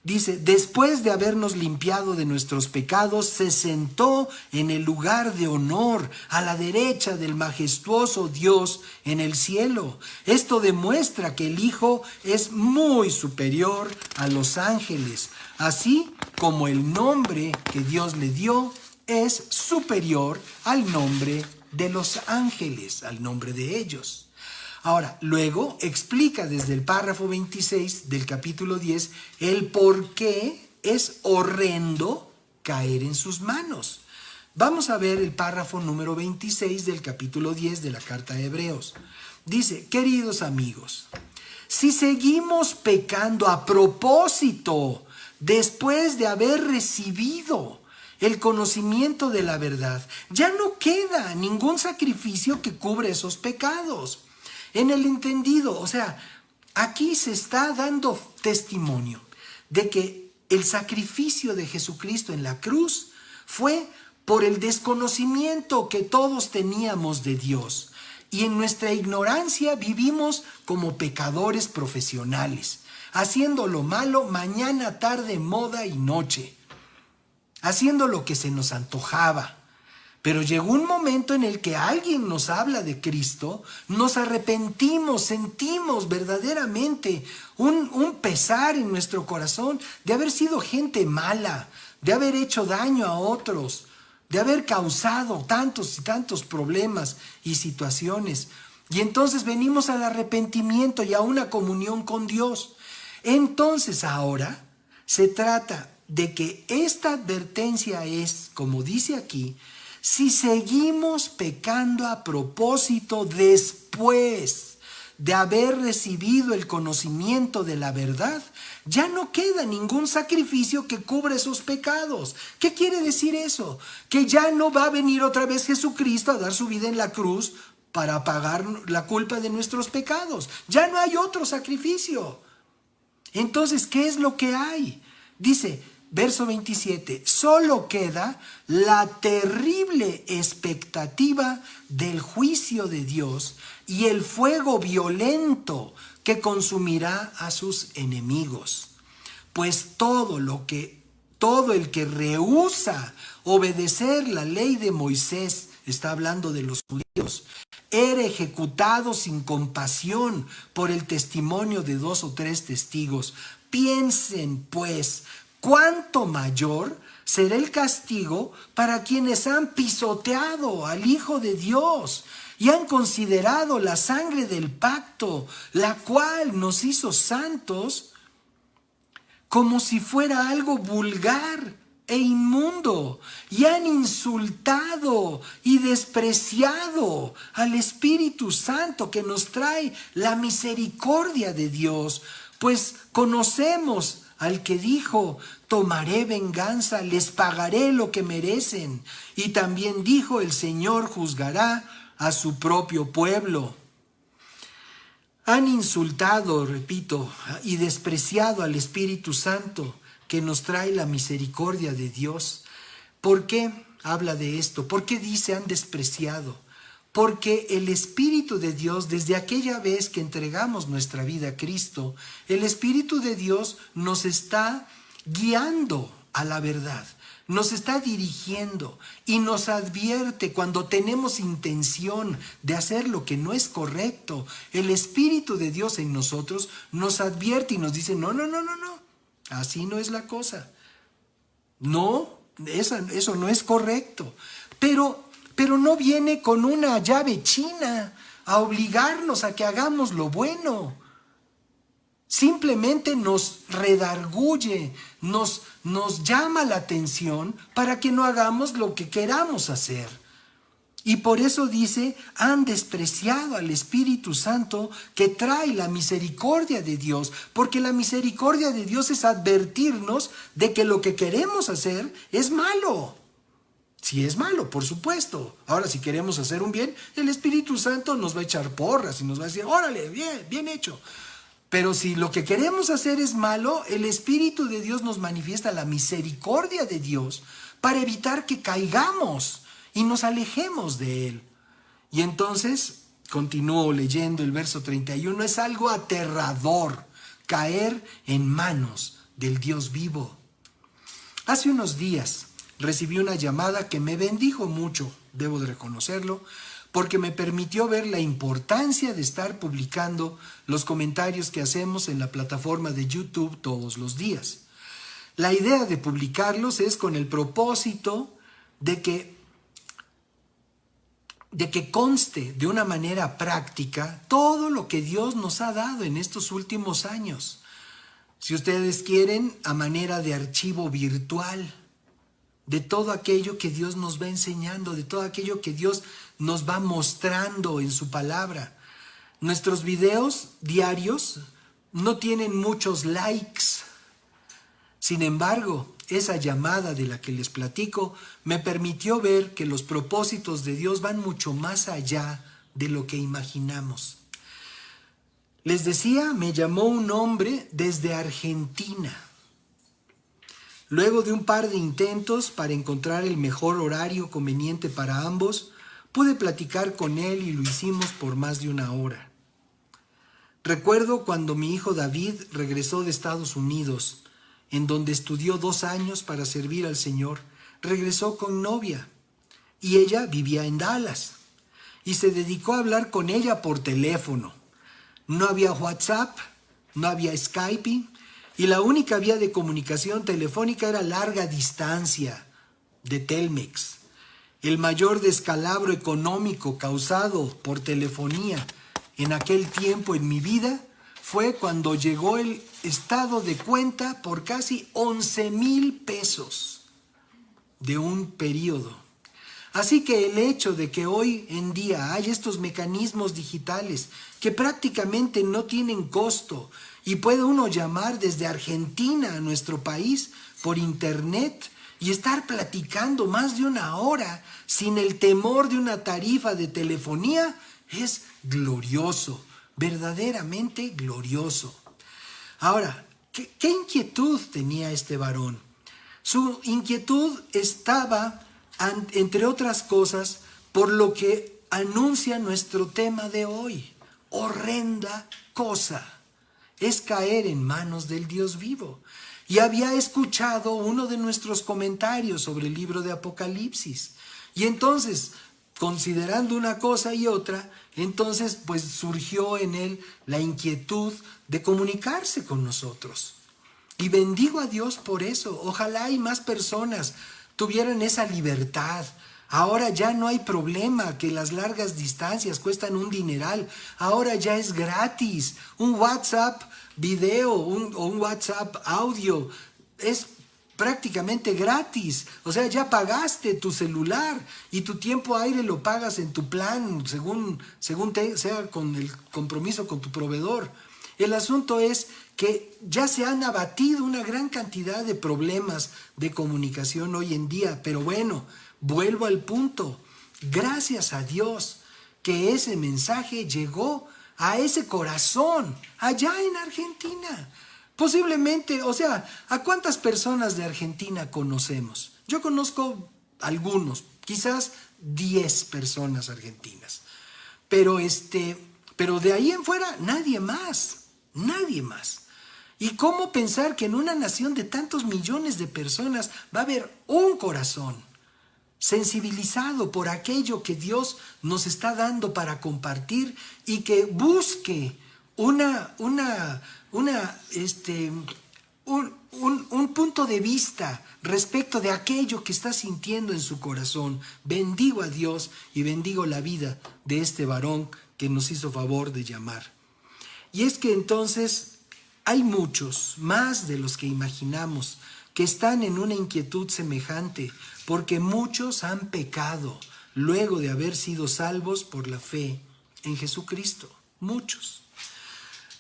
Dice, después de habernos limpiado de nuestros pecados, se sentó en el lugar de honor a la derecha del majestuoso Dios en el cielo. Esto demuestra que el Hijo es muy superior a los ángeles, así como el nombre que Dios le dio es superior al nombre de los ángeles, al nombre de ellos. Ahora, luego explica desde el párrafo 26 del capítulo 10 el por qué es horrendo caer en sus manos. Vamos a ver el párrafo número 26 del capítulo 10 de la carta de Hebreos. Dice, queridos amigos, si seguimos pecando a propósito, después de haber recibido el conocimiento de la verdad, ya no queda ningún sacrificio que cubra esos pecados. En el entendido, o sea, aquí se está dando testimonio de que el sacrificio de Jesucristo en la cruz fue por el desconocimiento que todos teníamos de Dios. Y en nuestra ignorancia vivimos como pecadores profesionales, haciendo lo malo mañana, tarde, moda y noche, haciendo lo que se nos antojaba. Pero llegó un momento en el que alguien nos habla de Cristo, nos arrepentimos, sentimos verdaderamente un pesar en nuestro corazón de haber sido gente mala, de haber hecho daño a otros, de haber causado tantos y tantos problemas y situaciones. Y entonces venimos al arrepentimiento y a una comunión con Dios. Entonces ahora se trata de que esta advertencia es, como dice aquí, si seguimos pecando a propósito después de haber recibido el conocimiento de la verdad, ya no queda ningún sacrificio que cubra esos pecados. ¿Qué quiere decir eso? Que ya no va a venir otra vez Jesucristo a dar su vida en la cruz para pagar la culpa de nuestros pecados. Ya no hay otro sacrificio. Entonces, ¿qué es lo que hay? Dice, verso 27, solo queda la terrible expectativa del juicio de Dios y el fuego violento que consumirá a sus enemigos. Pues todo el que rehúsa obedecer la ley de Moisés, está hablando de los judíos, era ejecutado sin compasión por el testimonio de 2 o 3 testigos. Piensen, pues, ¿cuánto mayor será el castigo para quienes han pisoteado al Hijo de Dios y han considerado la sangre del pacto, la cual nos hizo santos, como si fuera algo vulgar e inmundo, y han insultado y despreciado al Espíritu Santo que nos trae la misericordia de Dios? Pues conocemos al que dijo, tomaré venganza, les pagaré lo que merecen. Y también dijo, el Señor juzgará a su propio pueblo. Han insultado, repito, y despreciado al Espíritu Santo que nos trae la misericordia de Dios. ¿Por qué habla de esto? ¿Por qué dice han despreciado? Porque el Espíritu de Dios, desde aquella vez que entregamos nuestra vida a Cristo, el Espíritu de Dios nos está guiando a la verdad, nos está dirigiendo y nos advierte cuando tenemos intención de hacer lo que no es correcto. El Espíritu de Dios en nosotros nos advierte y nos dice, no, así no es la cosa. No, eso no es correcto. Pero no viene con una llave china a obligarnos a que hagamos lo bueno. simplemente nos redarguye, nos llama la atención para que no hagamos lo que queramos hacer. Y por eso dice, han despreciado al Espíritu Santo que trae la misericordia de Dios, porque la misericordia de Dios es advertirnos de que lo que queremos hacer es malo. Si es malo, por supuesto. Ahora, si queremos hacer un bien, el Espíritu Santo nos va a echar porras y nos va a decir, órale, bien, bien hecho. Pero si lo que queremos hacer es malo, el Espíritu de Dios nos manifiesta la misericordia de Dios para evitar que caigamos y nos alejemos de Él. Y entonces, continúo leyendo el verso 31, es algo aterrador caer en manos del Dios vivo. Hace unos días recibí una llamada que me bendijo mucho, debo de reconocerlo, porque me permitió ver la importancia de estar publicando los comentarios que hacemos en la plataforma de YouTube todos los días. La idea de publicarlos es con el propósito de que conste de una manera práctica todo lo que Dios nos ha dado en estos últimos años. Si ustedes quieren, a manera de archivo virtual, de todo aquello que Dios nos va enseñando, de todo aquello que Dios nos va mostrando en su palabra. Nuestros videos diarios no tienen muchos likes. Sin embargo, esa llamada de la que les platico me permitió ver que los propósitos de Dios van mucho más allá de lo que imaginamos. Les decía, me llamó un hombre desde Argentina. Luego de un par de intentos para encontrar el mejor horario conveniente para ambos, pude platicar con él y lo hicimos por más de una hora. Recuerdo cuando mi hijo David regresó de Estados Unidos, en donde estudió 2 años para servir al Señor, regresó con novia y ella vivía en Dallas y se dedicó a hablar con ella por teléfono. No había WhatsApp, no había Skype y la única vía de comunicación telefónica era larga distancia de Telmex. El mayor descalabro económico causado por telefonía en aquel tiempo en mi vida fue cuando llegó el estado de cuenta por casi 11,000 pesos de un periodo. Así que el hecho de que hoy en día hay estos mecanismos digitales que prácticamente no tienen costo y puede uno llamar desde Argentina a nuestro país por internet y estar platicando más de una hora sin el temor de una tarifa de telefonía, es glorioso, verdaderamente glorioso. Ahora, ¿qué inquietud tenía este varón? Su inquietud estaba, entre otras cosas, por lo que anuncia nuestro tema de hoy. Horrenda cosa es caer en manos del Dios vivo. Y había escuchado uno de nuestros comentarios sobre el libro de Apocalipsis. Y entonces, considerando una cosa y otra, entonces pues surgió en él la inquietud de comunicarse con nosotros. Y bendigo a Dios por eso. Ojalá y más personas tuvieran esa libertad. Ahora ya no hay problema que las largas distancias cuestan un dineral. Ahora ya es gratis. Un WhatsApp video o un WhatsApp audio es prácticamente gratis. O sea, ya pagaste tu celular y tu tiempo aire lo pagas en tu plan según sea con el compromiso con tu proveedor. El asunto es que ya se han abatido una gran cantidad de problemas de comunicación hoy en día, pero bueno, vuelvo al punto. Gracias a Dios que ese mensaje llegó a ese corazón allá en Argentina. Posiblemente, o sea, ¿a cuántas personas de Argentina conocemos? Yo conozco algunos, quizás 10 personas argentinas. Pero de ahí en fuera, nadie más. ¿Y cómo pensar que en una nación de tantos millones de personas va a haber un corazón sensibilizado por aquello que Dios nos está dando para compartir y que busque un punto de vista respecto de aquello que está sintiendo en su corazón? Bendigo a Dios y bendigo la vida de este varón que nos hizo favor de llamar. Y es que entonces Hay muchos, más de los que imaginamos, que están en una inquietud semejante, porque muchos han pecado luego de haber sido salvos por la fe en Jesucristo. Muchos.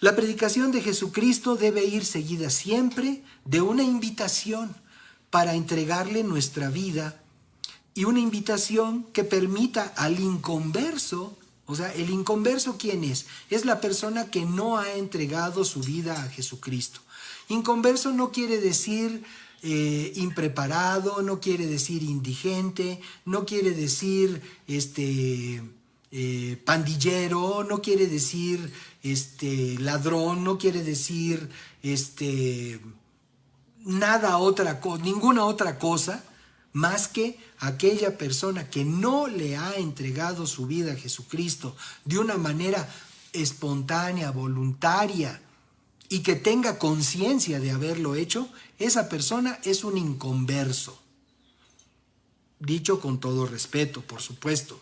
La predicación de Jesucristo debe ir seguida siempre de una invitación para entregarle nuestra vida, y una invitación que permita al inconverso. O sea, ¿el inconverso quién es? Es la persona que no ha entregado su vida a Jesucristo. Inconverso no quiere decir impreparado, no quiere decir indigente, no quiere decir pandillero, no quiere decir ladrón, no quiere decir ninguna otra cosa más que aquella persona que no le ha entregado su vida a Jesucristo de una manera espontánea, voluntaria, y que tenga conciencia de haberlo hecho. Esa persona es un inconverso. Dicho con todo respeto, por supuesto.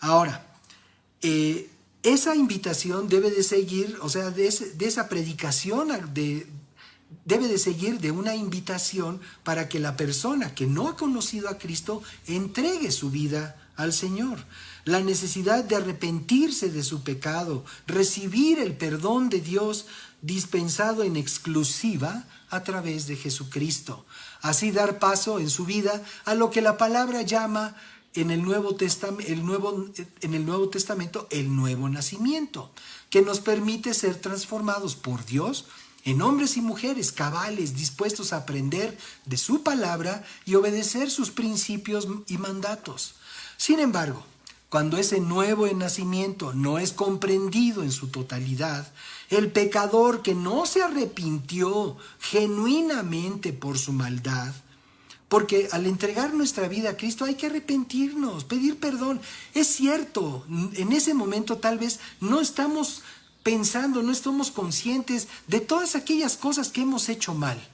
Ahora, esa invitación debe de seguir, o sea, de esa predicación debe de seguir de una invitación para que la persona que no ha conocido a Cristo entregue su vida al Señor. La necesidad de arrepentirse de su pecado, recibir el perdón de Dios dispensado en exclusiva a través de Jesucristo. Así dar paso en su vida a lo que la palabra llama en el Nuevo Testamento el nuevo nacimiento, que nos permite ser transformados por Dios en hombres y mujeres cabales, dispuestos a aprender de su palabra y obedecer sus principios y mandatos. Sin embargo, cuando ese nuevo nacimiento no es comprendido en su totalidad, el pecador que no se arrepintió genuinamente por su maldad, porque al entregar nuestra vida a Cristo hay que arrepentirnos, pedir perdón. Es cierto, en ese momento tal vez no estamos pensando, no estamos conscientes de todas aquellas cosas que hemos hecho mal.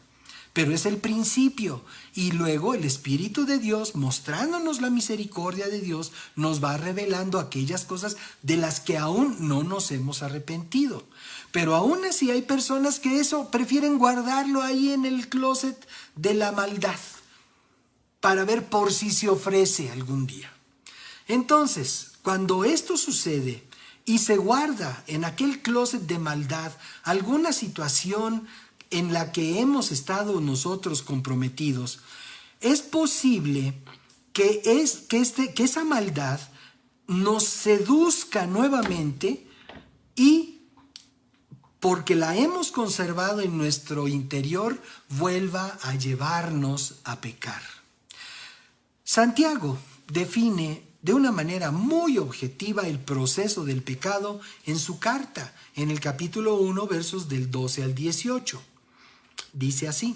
Pero es el principio, y luego el Espíritu de Dios, mostrándonos la misericordia de Dios, nos va revelando aquellas cosas de las que aún no nos hemos arrepentido. Pero aún así hay personas que eso prefieren guardarlo ahí en el closet de la maldad, para ver por si se ofrece algún día. Entonces, cuando esto sucede y se guarda en aquel closet de maldad alguna situación en la que hemos estado nosotros comprometidos, es posible que esa maldad nos seduzca nuevamente, y porque la hemos conservado en nuestro interior, vuelva a llevarnos a pecar. Santiago define de una manera muy objetiva el proceso del pecado en su carta, en el capítulo 1, versos del 12 al 18. Dice así: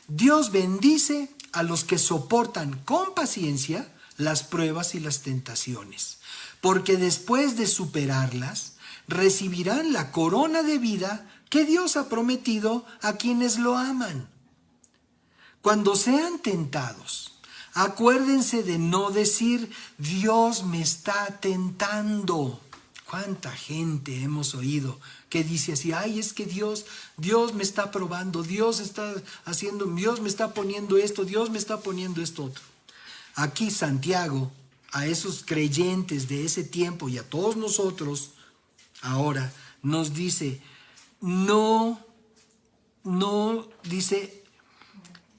Dios bendice a los que soportan con paciencia las pruebas y las tentaciones, porque después de superarlas, recibirán la corona de vida que Dios ha prometido a quienes lo aman. Cuando sean tentados, acuérdense de no decir: Dios me está tentando. ¿Cuánta gente hemos oído que dice así? Ay, es que Dios me está probando, Dios está haciendo, Dios me está poniendo esto, Dios me está poniendo esto otro. Aquí Santiago, a esos creyentes de ese tiempo y a todos nosotros ahora, nos dice, dice,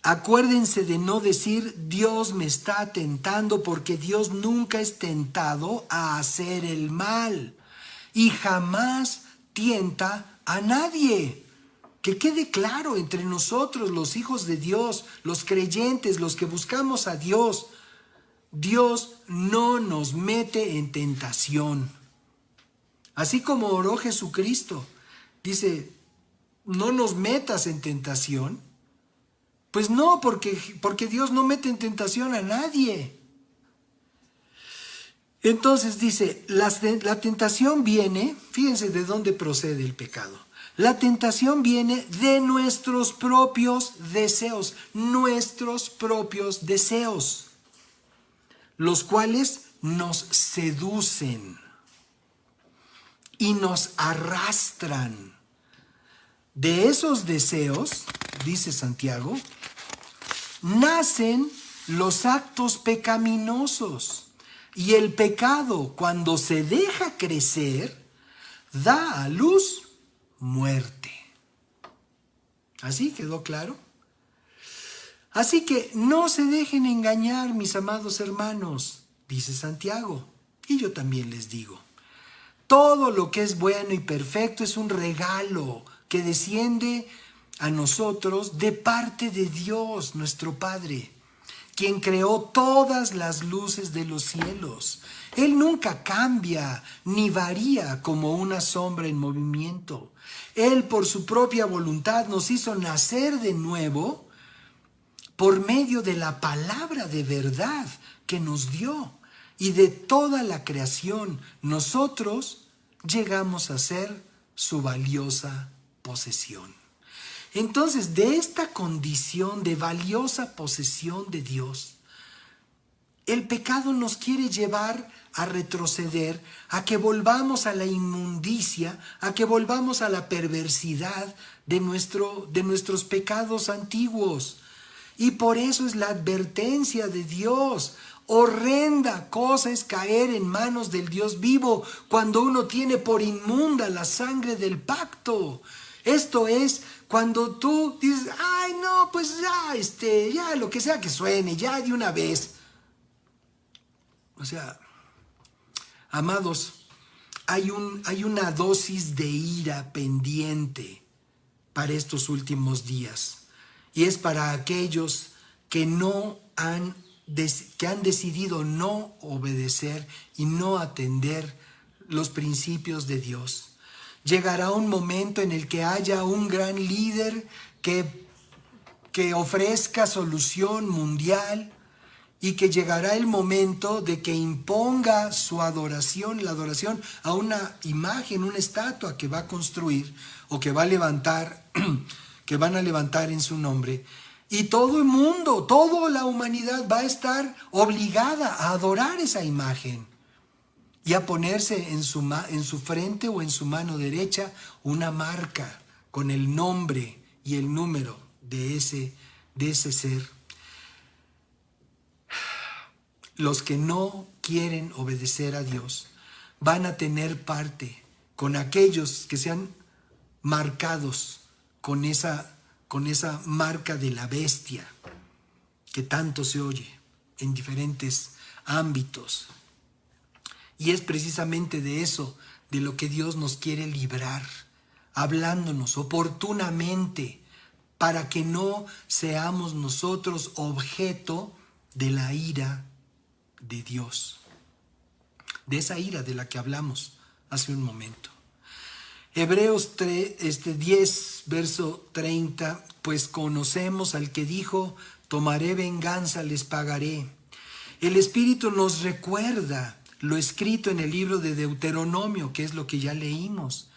acuérdense de no decir Dios me está tentando, porque Dios nunca es tentado a hacer el mal y jamás tienta a nadie. Que quede claro entre nosotros, los hijos de Dios, los creyentes, los que buscamos a Dios, Dios no nos mete en tentación. Así como oró Jesucristo, dice, no nos metas en tentación. Pues no, porque Dios no mete en tentación a nadie. Entonces dice, la tentación viene, fíjense de dónde procede el pecado. La tentación viene de nuestros propios deseos, los cuales nos seducen y nos arrastran De esos deseos, dice Santiago, nacen los actos pecaminosos. Y el pecado, cuando se deja crecer, da a luz muerte. ¿Así quedó claro? Así que no se dejen engañar, mis amados hermanos, dice Santiago. Y yo también les digo, todo lo que es bueno y perfecto es un regalo que desciende a nosotros de parte de Dios, nuestro Padre, quien creó todas las luces de los cielos. Él nunca cambia ni varía como una sombra en movimiento. Él, por su propia voluntad, nos hizo nacer de nuevo por medio de la palabra de verdad que nos dio. Y de toda la creación, nosotros llegamos a ser su valiosa posesión. Entonces, de esta condición de valiosa posesión de Dios, el pecado nos quiere llevar a retroceder, a que volvamos a la inmundicia, a que volvamos a la perversidad de nuestros pecados antiguos. Y por eso es la advertencia de Dios. Horrenda cosa es caer en manos del Dios vivo cuando uno tiene por inmunda la sangre del pacto. Esto es cuando tú dices, ay no, pues ya lo que sea que suene, ya de una vez. O sea, amados, hay una dosis de ira pendiente para estos últimos días. Y es para aquellos que han decidido no obedecer y no atender los principios de Dios. Llegará un momento en el que haya un gran líder que ofrezca solución mundial y que llegará el momento de que imponga su adoración, la adoración a una imagen, una estatua que va a construir o que va a levantar, que van a levantar en su nombre. Y todo el mundo, toda la humanidad va a estar obligada a adorar esa imagen y a ponerse en su frente o en su mano derecha una marca con el nombre y el número de ese ser. Los que no quieren obedecer a Dios van a tener parte con aquellos que sean marcados con esa marca de la bestia que tanto se oye en diferentes ámbitos. Y es precisamente de eso, de lo que Dios nos quiere librar, hablándonos oportunamente para que no seamos nosotros objeto de la ira de Dios, de esa ira de la que hablamos hace un momento. Hebreos 10, verso 30, pues conocemos al que dijo, tomaré venganza, les pagaré. El Espíritu nos recuerda lo escrito en el libro de Deuteronomio, que es lo que ya leímos.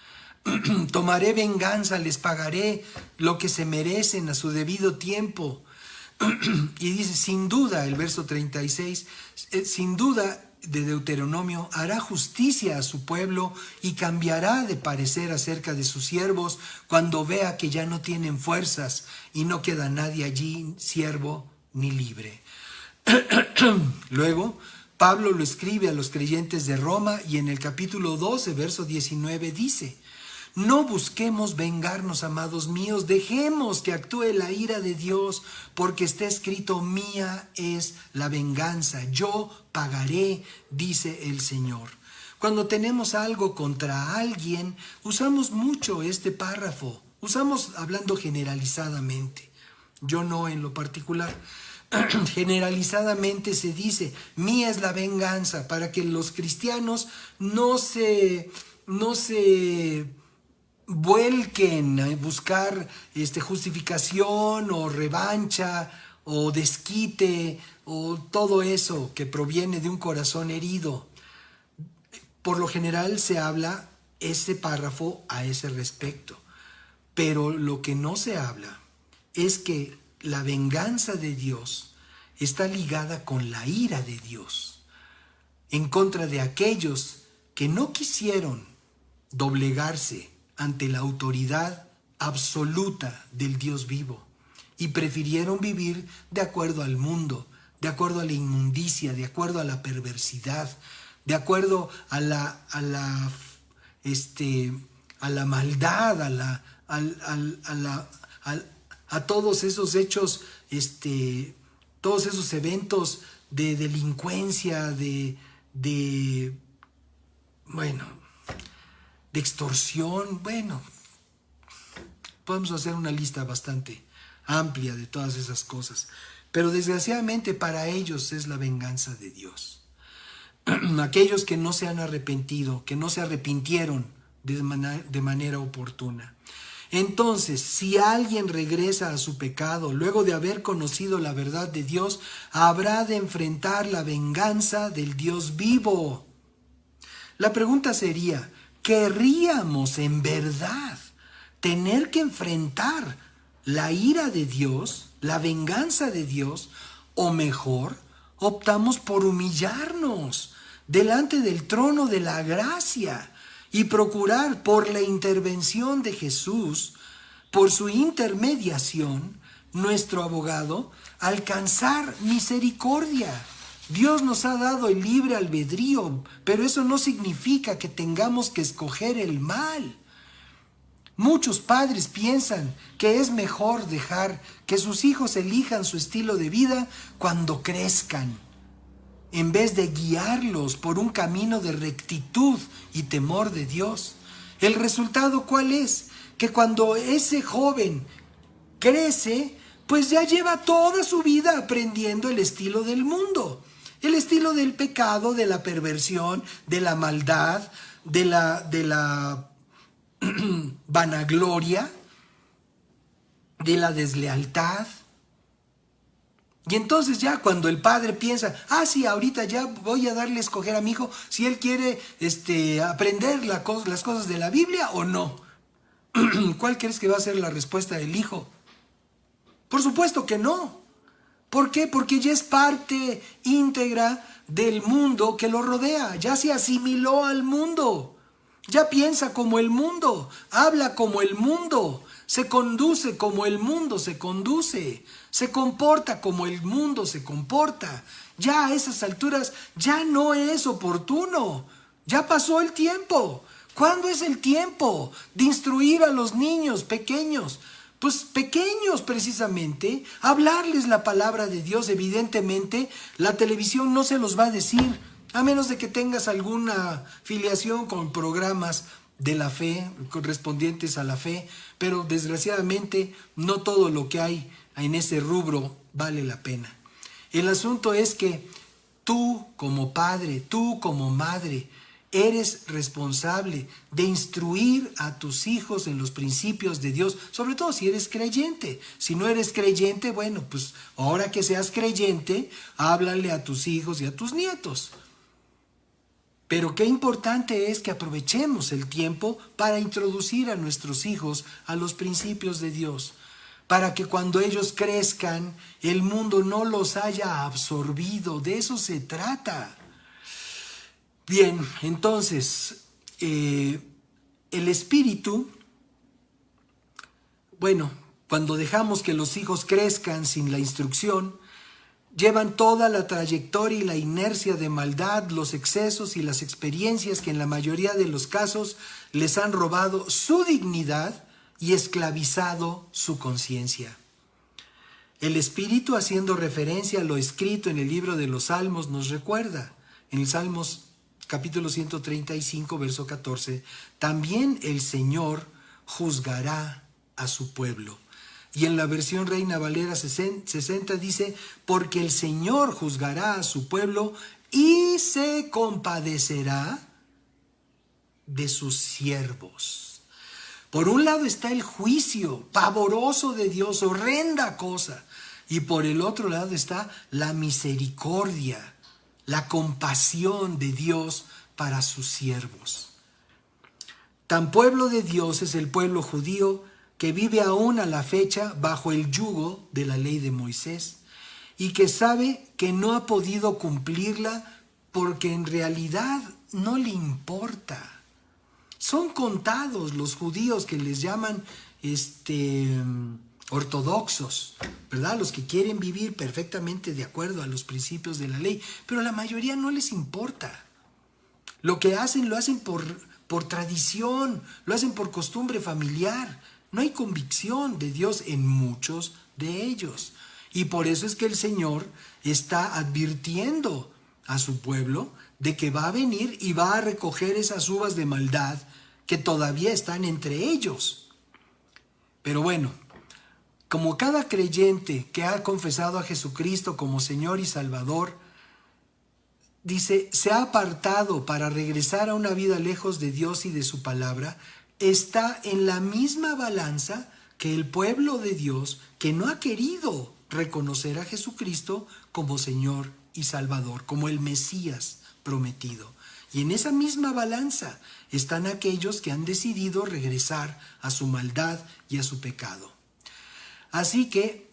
Tomaré venganza, les pagaré lo que se merecen a su debido tiempo. Y dice, sin duda, el verso 36, sin duda de Deuteronomio, hará justicia a su pueblo y cambiará de parecer acerca de sus siervos cuando vea que ya no tienen fuerzas y no queda nadie allí, siervo ni libre. Luego, Pablo lo escribe a los creyentes de Roma y en el capítulo 12, verso 19 dice, no busquemos vengarnos, amados míos, dejemos que actúe la ira de Dios, porque está escrito, mía es la venganza, yo pagaré, dice el Señor. Cuando tenemos algo contra alguien, usamos mucho este párrafo, usamos hablando generalizadamente, yo no en lo particular. Generalizadamente se dice, mía es la venganza, para que los cristianos no se vuelquen a buscar justificación o revancha o desquite o todo eso que proviene de un corazón herido. Por lo general se habla ese párrafo a ese respecto, pero lo que no se habla es que la venganza de Dios está ligada con la ira de Dios en contra de aquellos que no quisieron doblegarse ante la autoridad, absoluta del Dios vivo y prefirieron vivir de acuerdo al mundo, de acuerdo a la inmundicia, de acuerdo a la perversidad, de acuerdo a la maldad, a todos esos hechos, todos esos eventos de delincuencia, de extorsión. Bueno, podemos hacer una lista bastante amplia de todas esas cosas, pero desgraciadamente para ellos es la venganza de Dios. Aquellos que no se han arrepentido, que no se arrepintieron de manera oportuna. Entonces, si alguien regresa a su pecado luego de haber conocido la verdad de Dios, habrá de enfrentar la venganza del Dios vivo. La pregunta sería, ¿querríamos en verdad tener que enfrentar la ira de Dios, la venganza de Dios, o mejor, optamos por humillarnos delante del trono de la gracia y procurar por la intervención de Jesús, por su intermediación, nuestro abogado, alcanzar misericordia? Dios nos ha dado el libre albedrío, pero eso no significa que tengamos que escoger el mal. Muchos padres piensan que es mejor dejar que sus hijos elijan su estilo de vida cuando crezcan, en vez de guiarlos por un camino de rectitud y temor de Dios. ¿El resultado cuál es? Que cuando ese joven crece, pues ya lleva toda su vida aprendiendo el estilo del mundo, el estilo del pecado, de la perversión, de la maldad, de la vanagloria, de la deslealtad. Y entonces ya cuando el padre piensa, sí, ahorita ya voy a darle a escoger a mi hijo si él quiere aprender las cosas de la Biblia o no. ¿Cuál crees que va a ser la respuesta del hijo? Por supuesto que no. ¿Por qué? Porque ya es parte íntegra del mundo que lo rodea. Ya se asimiló al mundo. Ya piensa como el mundo, habla como el mundo, se conduce como el mundo se conduce, se comporta como el mundo se comporta. Ya a esas alturas ya no es oportuno, ya pasó el tiempo. ¿Cuándo es el tiempo de instruir a los niños pequeños? Pues pequeños precisamente, hablarles la palabra de Dios. Evidentemente la televisión no se los va a decir, a menos de que tengas alguna filiación con programas de la fe, correspondientes a la fe, pero desgraciadamente no todo lo que hay en ese rubro vale la pena. El asunto es que tú como padre, tú como madre, eres responsable de instruir a tus hijos en los principios de Dios, sobre todo si eres creyente. Si no eres creyente, bueno, pues ahora que seas creyente, háblale a tus hijos y a tus nietos. Pero qué importante es que aprovechemos el tiempo para introducir a nuestros hijos a los principios de Dios, para que cuando ellos crezcan, el mundo no los haya absorbido. De eso se trata. Bien, entonces, el espíritu, cuando dejamos que los hijos crezcan sin la instrucción, llevan toda la trayectoria y la inercia de maldad, los excesos y las experiencias que en la mayoría de los casos les han robado su dignidad y esclavizado su conciencia. El Espíritu, haciendo referencia a lo escrito en el libro de los Salmos, nos recuerda, en el Salmos capítulo 135, verso 14, también el Señor juzgará a su pueblo. Y en la versión Reina Valera 60 dice, porque el Señor juzgará a su pueblo y se compadecerá de sus siervos. Por un lado está el juicio pavoroso de Dios, horrenda cosa. Y por el otro lado está la misericordia, la compasión de Dios para sus siervos. Tan pueblo de Dios es el pueblo judío que vive aún a la fecha bajo el yugo de la ley de Moisés y que sabe que no ha podido cumplirla porque en realidad no le importa. Son contados los judíos que les llaman ortodoxos, ¿verdad? Los que quieren vivir perfectamente de acuerdo a los principios de la ley, pero la mayoría no les importa. Lo que hacen, lo hacen por tradición, lo hacen por costumbre familiar. No hay convicción de Dios en muchos de ellos. Y por eso es que el Señor está advirtiendo a su pueblo de que va a venir y va a recoger esas uvas de maldad que todavía están entre ellos. Pero bueno, como cada creyente que ha confesado a Jesucristo como Señor y Salvador, dice, se ha apartado para regresar a una vida lejos de Dios y de su palabra, está en la misma balanza que el pueblo de Dios que no ha querido reconocer a Jesucristo como Señor y Salvador, como el Mesías prometido. Y en esa misma balanza están aquellos que han decidido regresar a su maldad y a su pecado. Así que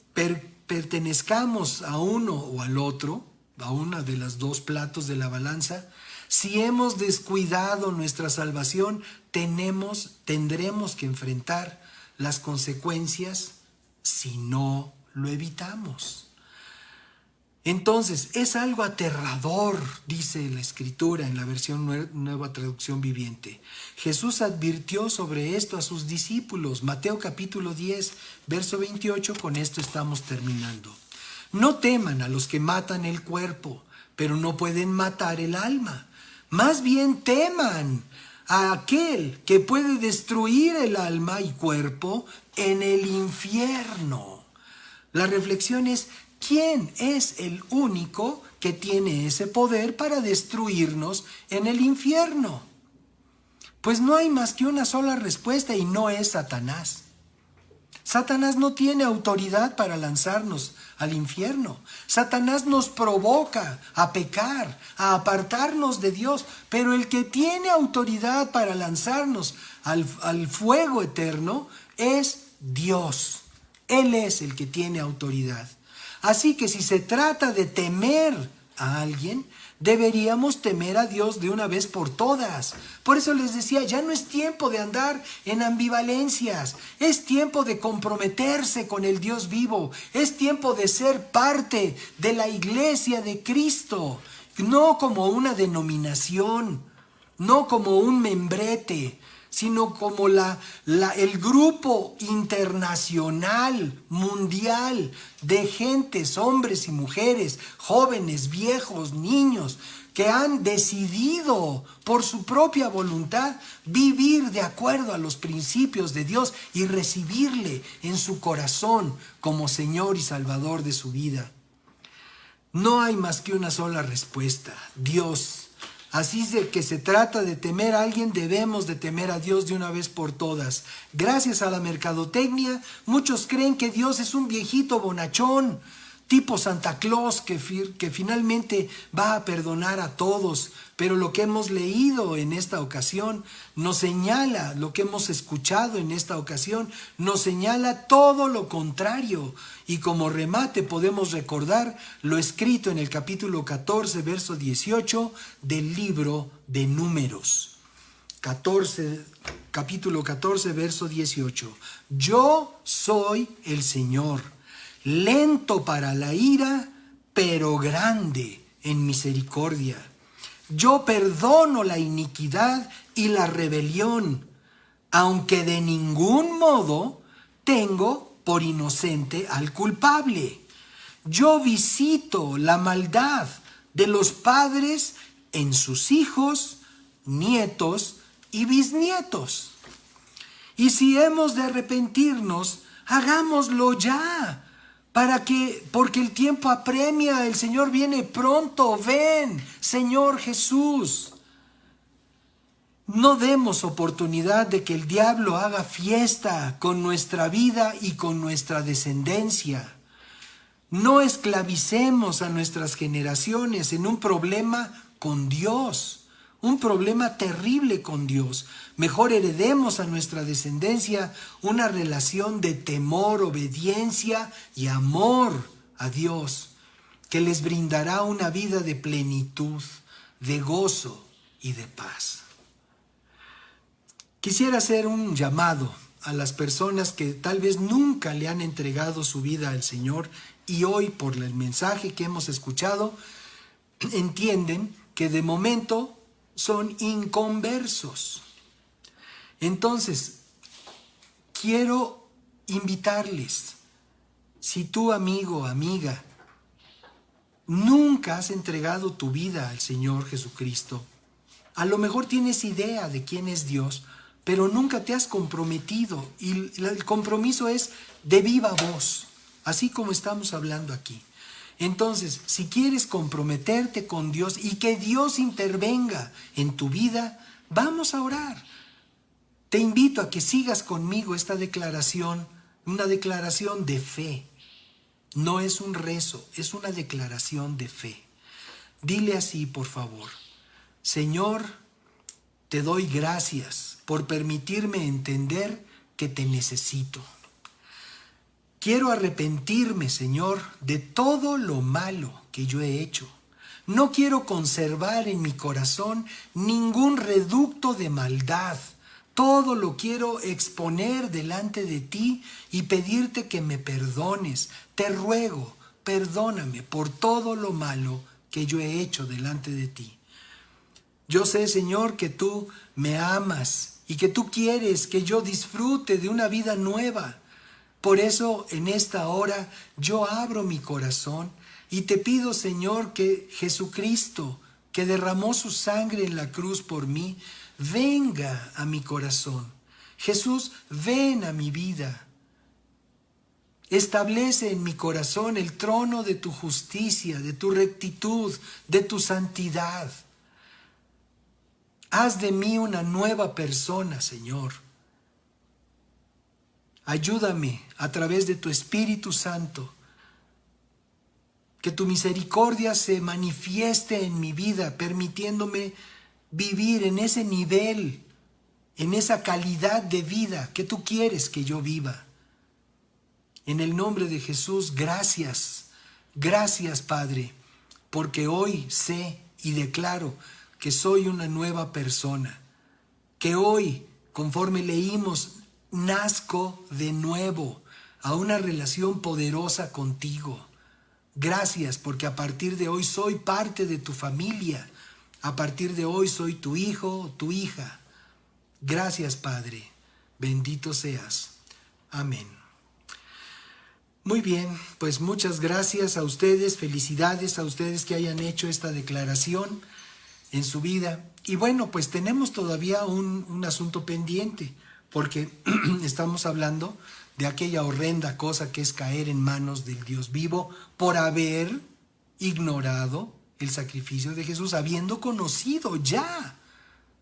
pertenezcamos a uno o al otro, a una de las dos platos de la balanza. Si hemos descuidado nuestra salvación, tendremos que enfrentar las consecuencias si no lo evitamos. Entonces, es algo aterrador, dice la Escritura en la versión Nueva Traducción Viviente. Jesús advirtió sobre esto a sus discípulos. Mateo capítulo 10, verso 28, con esto estamos terminando. No teman a los que matan el cuerpo, pero no pueden matar el alma. Más bien teman a aquel que puede destruir el alma y cuerpo en el infierno. La reflexión es, ¿quién es el único que tiene ese poder para destruirnos en el infierno? Pues no hay más que una sola respuesta y no es Satanás. Satanás no tiene autoridad para lanzarnos al infierno. Satanás nos provoca a pecar, a apartarnos de Dios, pero el que tiene autoridad para lanzarnos al fuego eterno es Dios. Él es el que tiene autoridad. Así que si se trata de temer a alguien, deberíamos temer a Dios de una vez por todas. Por eso les decía, ya no es tiempo de andar en ambivalencias. Es tiempo de comprometerse con el Dios vivo. Es tiempo de ser parte de la iglesia de Cristo. No como una denominación, no como un membrete, sino como el grupo internacional, mundial, de gentes, hombres y mujeres, jóvenes, viejos, niños, que han decidido por su propia voluntad vivir de acuerdo a los principios de Dios y recibirle en su corazón como Señor y Salvador de su vida. No hay más que una sola respuesta: Dios. Así de que se trata de temer a alguien, debemos de temer a Dios de una vez por todas. Gracias a la mercadotecnia, muchos creen que Dios es un viejito bonachón, tipo Santa Claus, que finalmente va a perdonar a todos. Pero lo que hemos leído en esta ocasión nos señala, lo que hemos escuchado en esta ocasión, nos señala todo lo contrario. Y como remate podemos recordar lo escrito en el capítulo 14, verso 18 del libro de Números. Capítulo 14, verso 18. Yo soy el Señor, lento para la ira, pero grande en misericordia. Yo perdono la iniquidad y la rebelión, aunque de ningún modo tengo por inocente al culpable. Yo visito la maldad de los padres en sus hijos, nietos y bisnietos. Y si hemos de arrepentirnos, hagámoslo ya, porque el tiempo apremia, el Señor viene pronto. Ven, Señor Jesús. No demos oportunidad de que el diablo haga fiesta con nuestra vida y con nuestra descendencia. No esclavicemos a nuestras generaciones en un problema con Dios, un problema terrible con Dios. Mejor heredemos a nuestra descendencia una relación de temor, obediencia y amor a Dios, que les brindará una vida de plenitud, de gozo y de paz. Quisiera hacer un llamado a las personas que tal vez nunca le han entregado su vida al Señor y hoy por el mensaje que hemos escuchado entienden que de momento son inconversos. Entonces, quiero invitarles, si tú, amigo, amiga, nunca has entregado tu vida al Señor Jesucristo, a lo mejor tienes idea de quién es Dios, pero nunca te has comprometido, y el compromiso es de viva voz, así como estamos hablando aquí. Entonces, si quieres comprometerte con Dios y que Dios intervenga en tu vida, vamos a orar. Te invito a que sigas conmigo esta declaración, una declaración de fe. No es un rezo, es una declaración de fe. Dile así, por favor: Señor, te doy gracias por permitirme entender que te necesito. Quiero arrepentirme, Señor, de todo lo malo que yo he hecho. No quiero conservar en mi corazón ningún reducto de maldad. Todo lo quiero exponer delante de ti y pedirte que me perdones. Te ruego, perdóname por todo lo malo que yo he hecho delante de ti. Yo sé, Señor, que tú me amas y que tú quieres que yo disfrute de una vida nueva. Por eso, en esta hora, yo abro mi corazón y te pido, Señor, que Jesucristo, que derramó su sangre en la cruz por mí, venga a mi corazón. Jesús, ven a mi vida. Establece en mi corazón el trono de tu justicia, de tu rectitud, de tu santidad. Haz de mí una nueva persona, Señor. Ayúdame a través de tu Espíritu Santo, que tu misericordia se manifieste en mi vida, permitiéndome vivir en ese nivel, en esa calidad de vida que tú quieres que yo viva. En el nombre de Jesús, gracias, gracias, Padre, porque hoy sé y declaro que soy una nueva persona, que hoy, conforme leímos, nazco de nuevo a una relación poderosa contigo. Gracias, porque a partir de hoy soy parte de tu familia. A partir de hoy soy tu hijo o tu hija. Gracias, Padre. Bendito seas. Amén. Muy bien, pues muchas gracias a ustedes. Felicidades a ustedes que hayan hecho esta declaración en su vida. Y bueno, pues tenemos todavía un asunto pendiente, porque estamos hablando de aquella horrenda cosa que es caer en manos del Dios vivo por haber ignorado el sacrificio de Jesús, habiendo conocido ya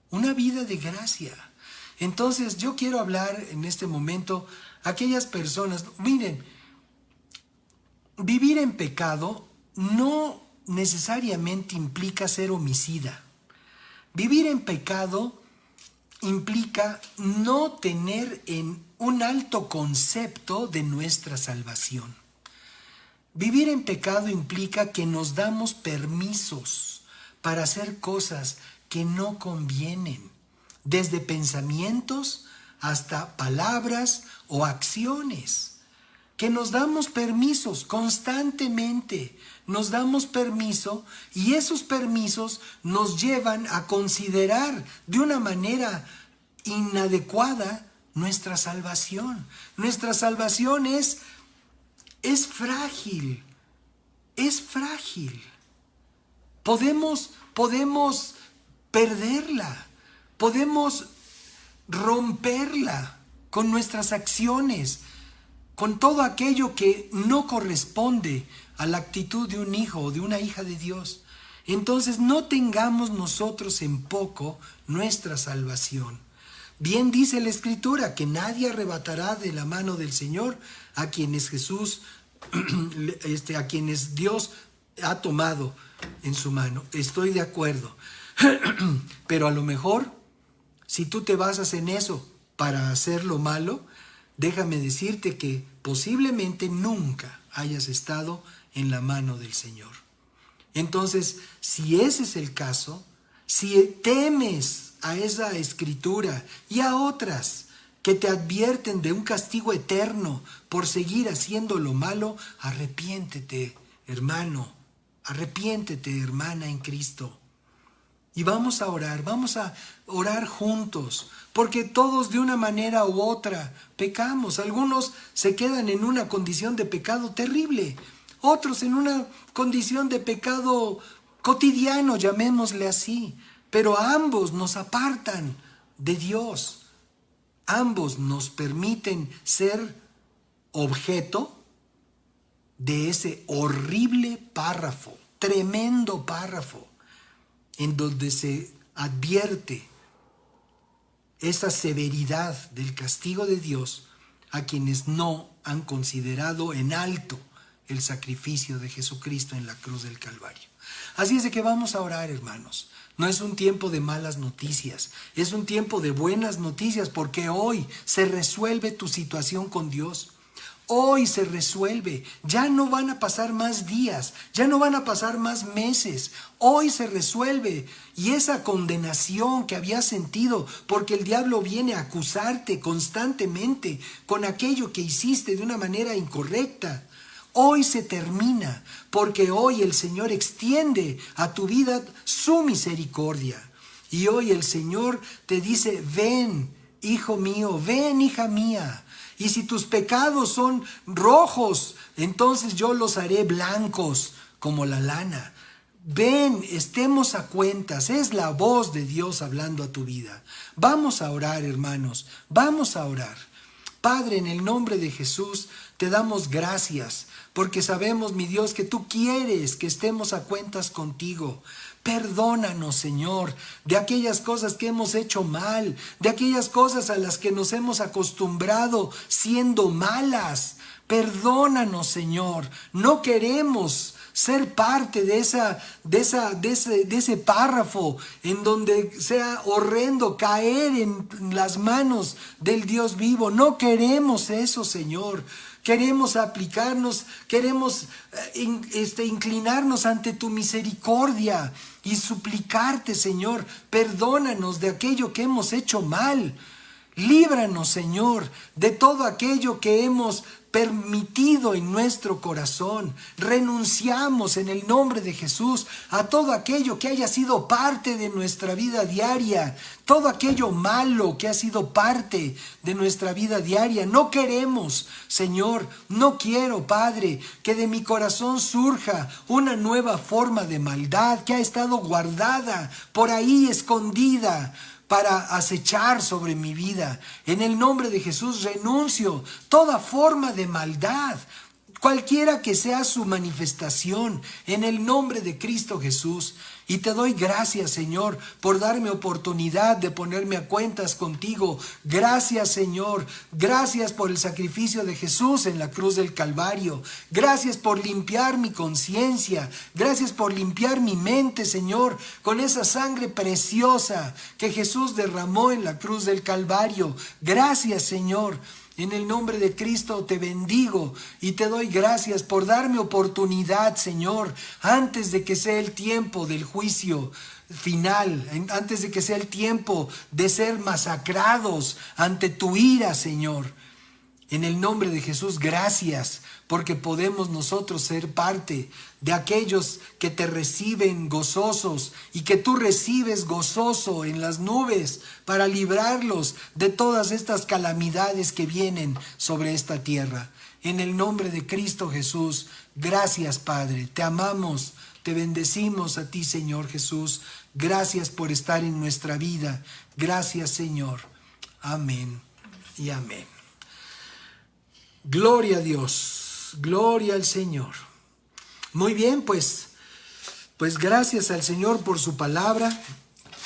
una vida de gracia. Entonces yo quiero hablar en este momento a aquellas personas. Miren, vivir en pecado no necesariamente implica ser homicida. Vivir en pecado implica no tener en un alto concepto de nuestra salvación. Vivir en pecado implica que nos damos permisos para hacer cosas que no convienen, desde pensamientos hasta palabras o acciones. Que nos damos permisos constantemente, nos damos permiso y esos permisos nos llevan a considerar de una manera inadecuada nuestra salvación. Nuestra salvación es frágil, es frágil. Podemos perderla, podemos romperla con nuestras acciones, con todo aquello que no corresponde a la actitud de un hijo o de una hija de Dios. Entonces no tengamos nosotros en poco nuestra salvación. Bien dice la Escritura que nadie arrebatará de la mano del Señor a quienes Jesús, a quienes Dios ha tomado en su mano. Estoy de acuerdo. Pero a lo mejor, si tú te basas en eso para hacer lo malo, déjame decirte que posiblemente nunca hayas estado en la mano del Señor. Entonces, si ese es el caso, si temes a esa Escritura y a otras que te advierten de un castigo eterno por seguir haciendo lo malo, arrepiéntete, hermano, arrepiéntete, hermana en Cristo. Y vamos a orar juntos, porque todos de una manera u otra pecamos. Algunos se quedan en una condición de pecado terrible, otros en una condición de pecado cotidiano, llamémosle así, pero ambos nos apartan de Dios. Ambos nos permiten ser objeto de ese horrible párrafo, tremendo párrafo, en donde se advierte esa severidad del castigo de Dios a quienes no han considerado en alto el sacrificio de Jesucristo en la cruz del Calvario. Así es de que vamos a orar, hermanos. No es un tiempo de malas noticias, es un tiempo de buenas noticias, porque hoy se resuelve tu situación con Dios. Hoy se resuelve, ya no van a pasar más días, ya no van a pasar más meses, hoy se resuelve. Y esa condenación que habías sentido, porque el diablo viene a acusarte constantemente con aquello que hiciste de una manera incorrecta, hoy se termina, porque hoy el Señor extiende a tu vida su misericordia. Y hoy el Señor te dice: ven, hijo mío, ven, hija mía. Y si tus pecados son rojos, entonces yo los haré blancos como la lana. Ven, estemos a cuentas. Es la voz de Dios hablando a tu vida. Vamos a orar, hermanos. Vamos a orar. Padre, en el nombre de Jesús, te damos gracias, porque sabemos, mi Dios, que tú quieres que estemos a cuentas contigo. Perdónanos, Señor, de aquellas cosas que hemos hecho mal, de aquellas cosas a las que nos hemos acostumbrado siendo malas. Perdónanos, Señor. No queremos ser parte de ese párrafo en donde sea horrendo caer en las manos del Dios vivo. No queremos eso, Señor. Queremos aplicarnos, queremos inclinarnos ante tu misericordia y suplicarte, Señor, perdónanos de aquello que hemos hecho mal. Líbranos, Señor, de todo aquello que hemos permitido en nuestro corazón. Renunciamos en el nombre de Jesús a todo aquello que haya sido parte de nuestra vida diaria, todo aquello malo que ha sido parte de nuestra vida diaria. No queremos, Señor, no quiero, Padre, que de mi corazón surja una nueva forma de maldad que ha estado guardada por ahí, escondida, para acechar sobre mi vida. En el nombre de Jesús renuncio toda forma de maldad, cualquiera que sea su manifestación, en el nombre de Cristo Jesús. Y te doy gracias, Señor, por darme oportunidad de ponerme a cuentas contigo. Gracias, Señor. Gracias por el sacrificio de Jesús en la cruz del Calvario. Gracias por limpiar mi conciencia. Gracias por limpiar mi mente, Señor, con esa sangre preciosa que Jesús derramó en la cruz del Calvario. Gracias, Señor. En el nombre de Cristo te bendigo y te doy gracias por darme oportunidad, Señor, antes de que sea el tiempo del juicio final, antes de que sea el tiempo de ser masacrados ante tu ira, Señor. En el nombre de Jesús, gracias, porque podemos nosotros ser parte de aquellos que te reciben gozosos y que tú recibes gozoso en las nubes para librarlos de todas estas calamidades que vienen sobre esta tierra. En el nombre de Cristo Jesús, gracias, Padre, te amamos, te bendecimos a ti, Señor Jesús. Gracias por estar en nuestra vida. Gracias, Señor. Amén y amén. Gloria a Dios, gloria al Señor. Muy bien, pues gracias al Señor por su palabra.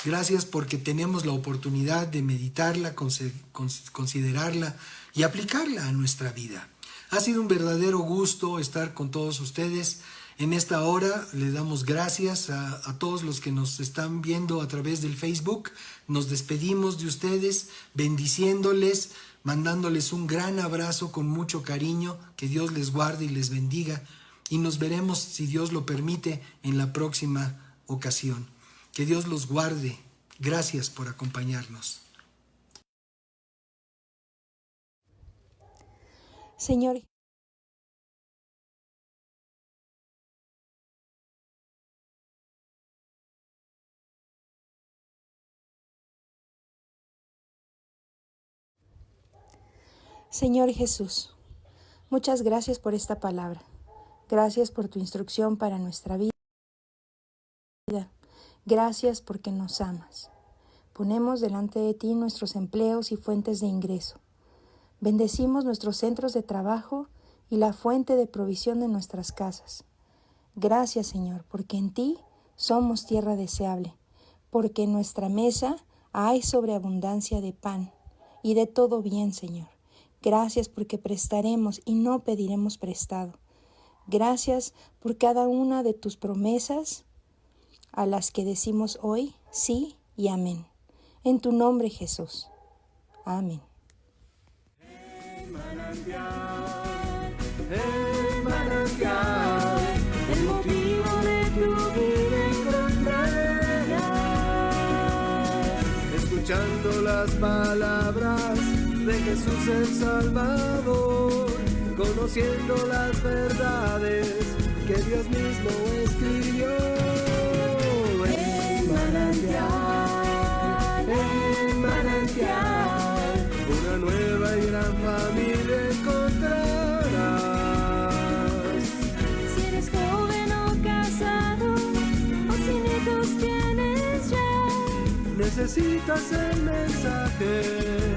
Gracias porque tenemos la oportunidad de meditarla, considerarla y aplicarla a nuestra vida. Ha sido un verdadero gusto estar con todos ustedes. En esta hora le damos gracias a todos los que nos están viendo a través del Facebook. Nos despedimos de ustedes, bendiciéndoles, mandándoles un gran abrazo con mucho cariño. Que Dios les guarde y les bendiga. Y nos veremos, si Dios lo permite, en la próxima ocasión. Que Dios los guarde. Gracias por acompañarnos. Señor Señor Jesús, muchas gracias por esta palabra. Gracias por tu instrucción para nuestra vida. Gracias porque nos amas. Ponemos delante de ti nuestros empleos y fuentes de ingreso. Bendecimos nuestros centros de trabajo y la fuente de provisión de nuestras casas. Gracias, Señor, porque en ti somos tierra deseable, porque en nuestra mesa hay sobreabundancia de pan y de todo bien, Señor. Gracias porque prestaremos y no pediremos prestado. Gracias por cada una de tus promesas a las que decimos hoy sí y amén. En tu nombre, Jesús. Amén. El manantial, el motivo de tu vida encontrarás. Escuchando las palabras de Jesús el Salvador, conociendo las verdades que Dios mismo escribió. El manantial, una nueva y gran familia encontrarás. Si eres joven o casado, o sin hijos tienes ya, Necesitas el mensaje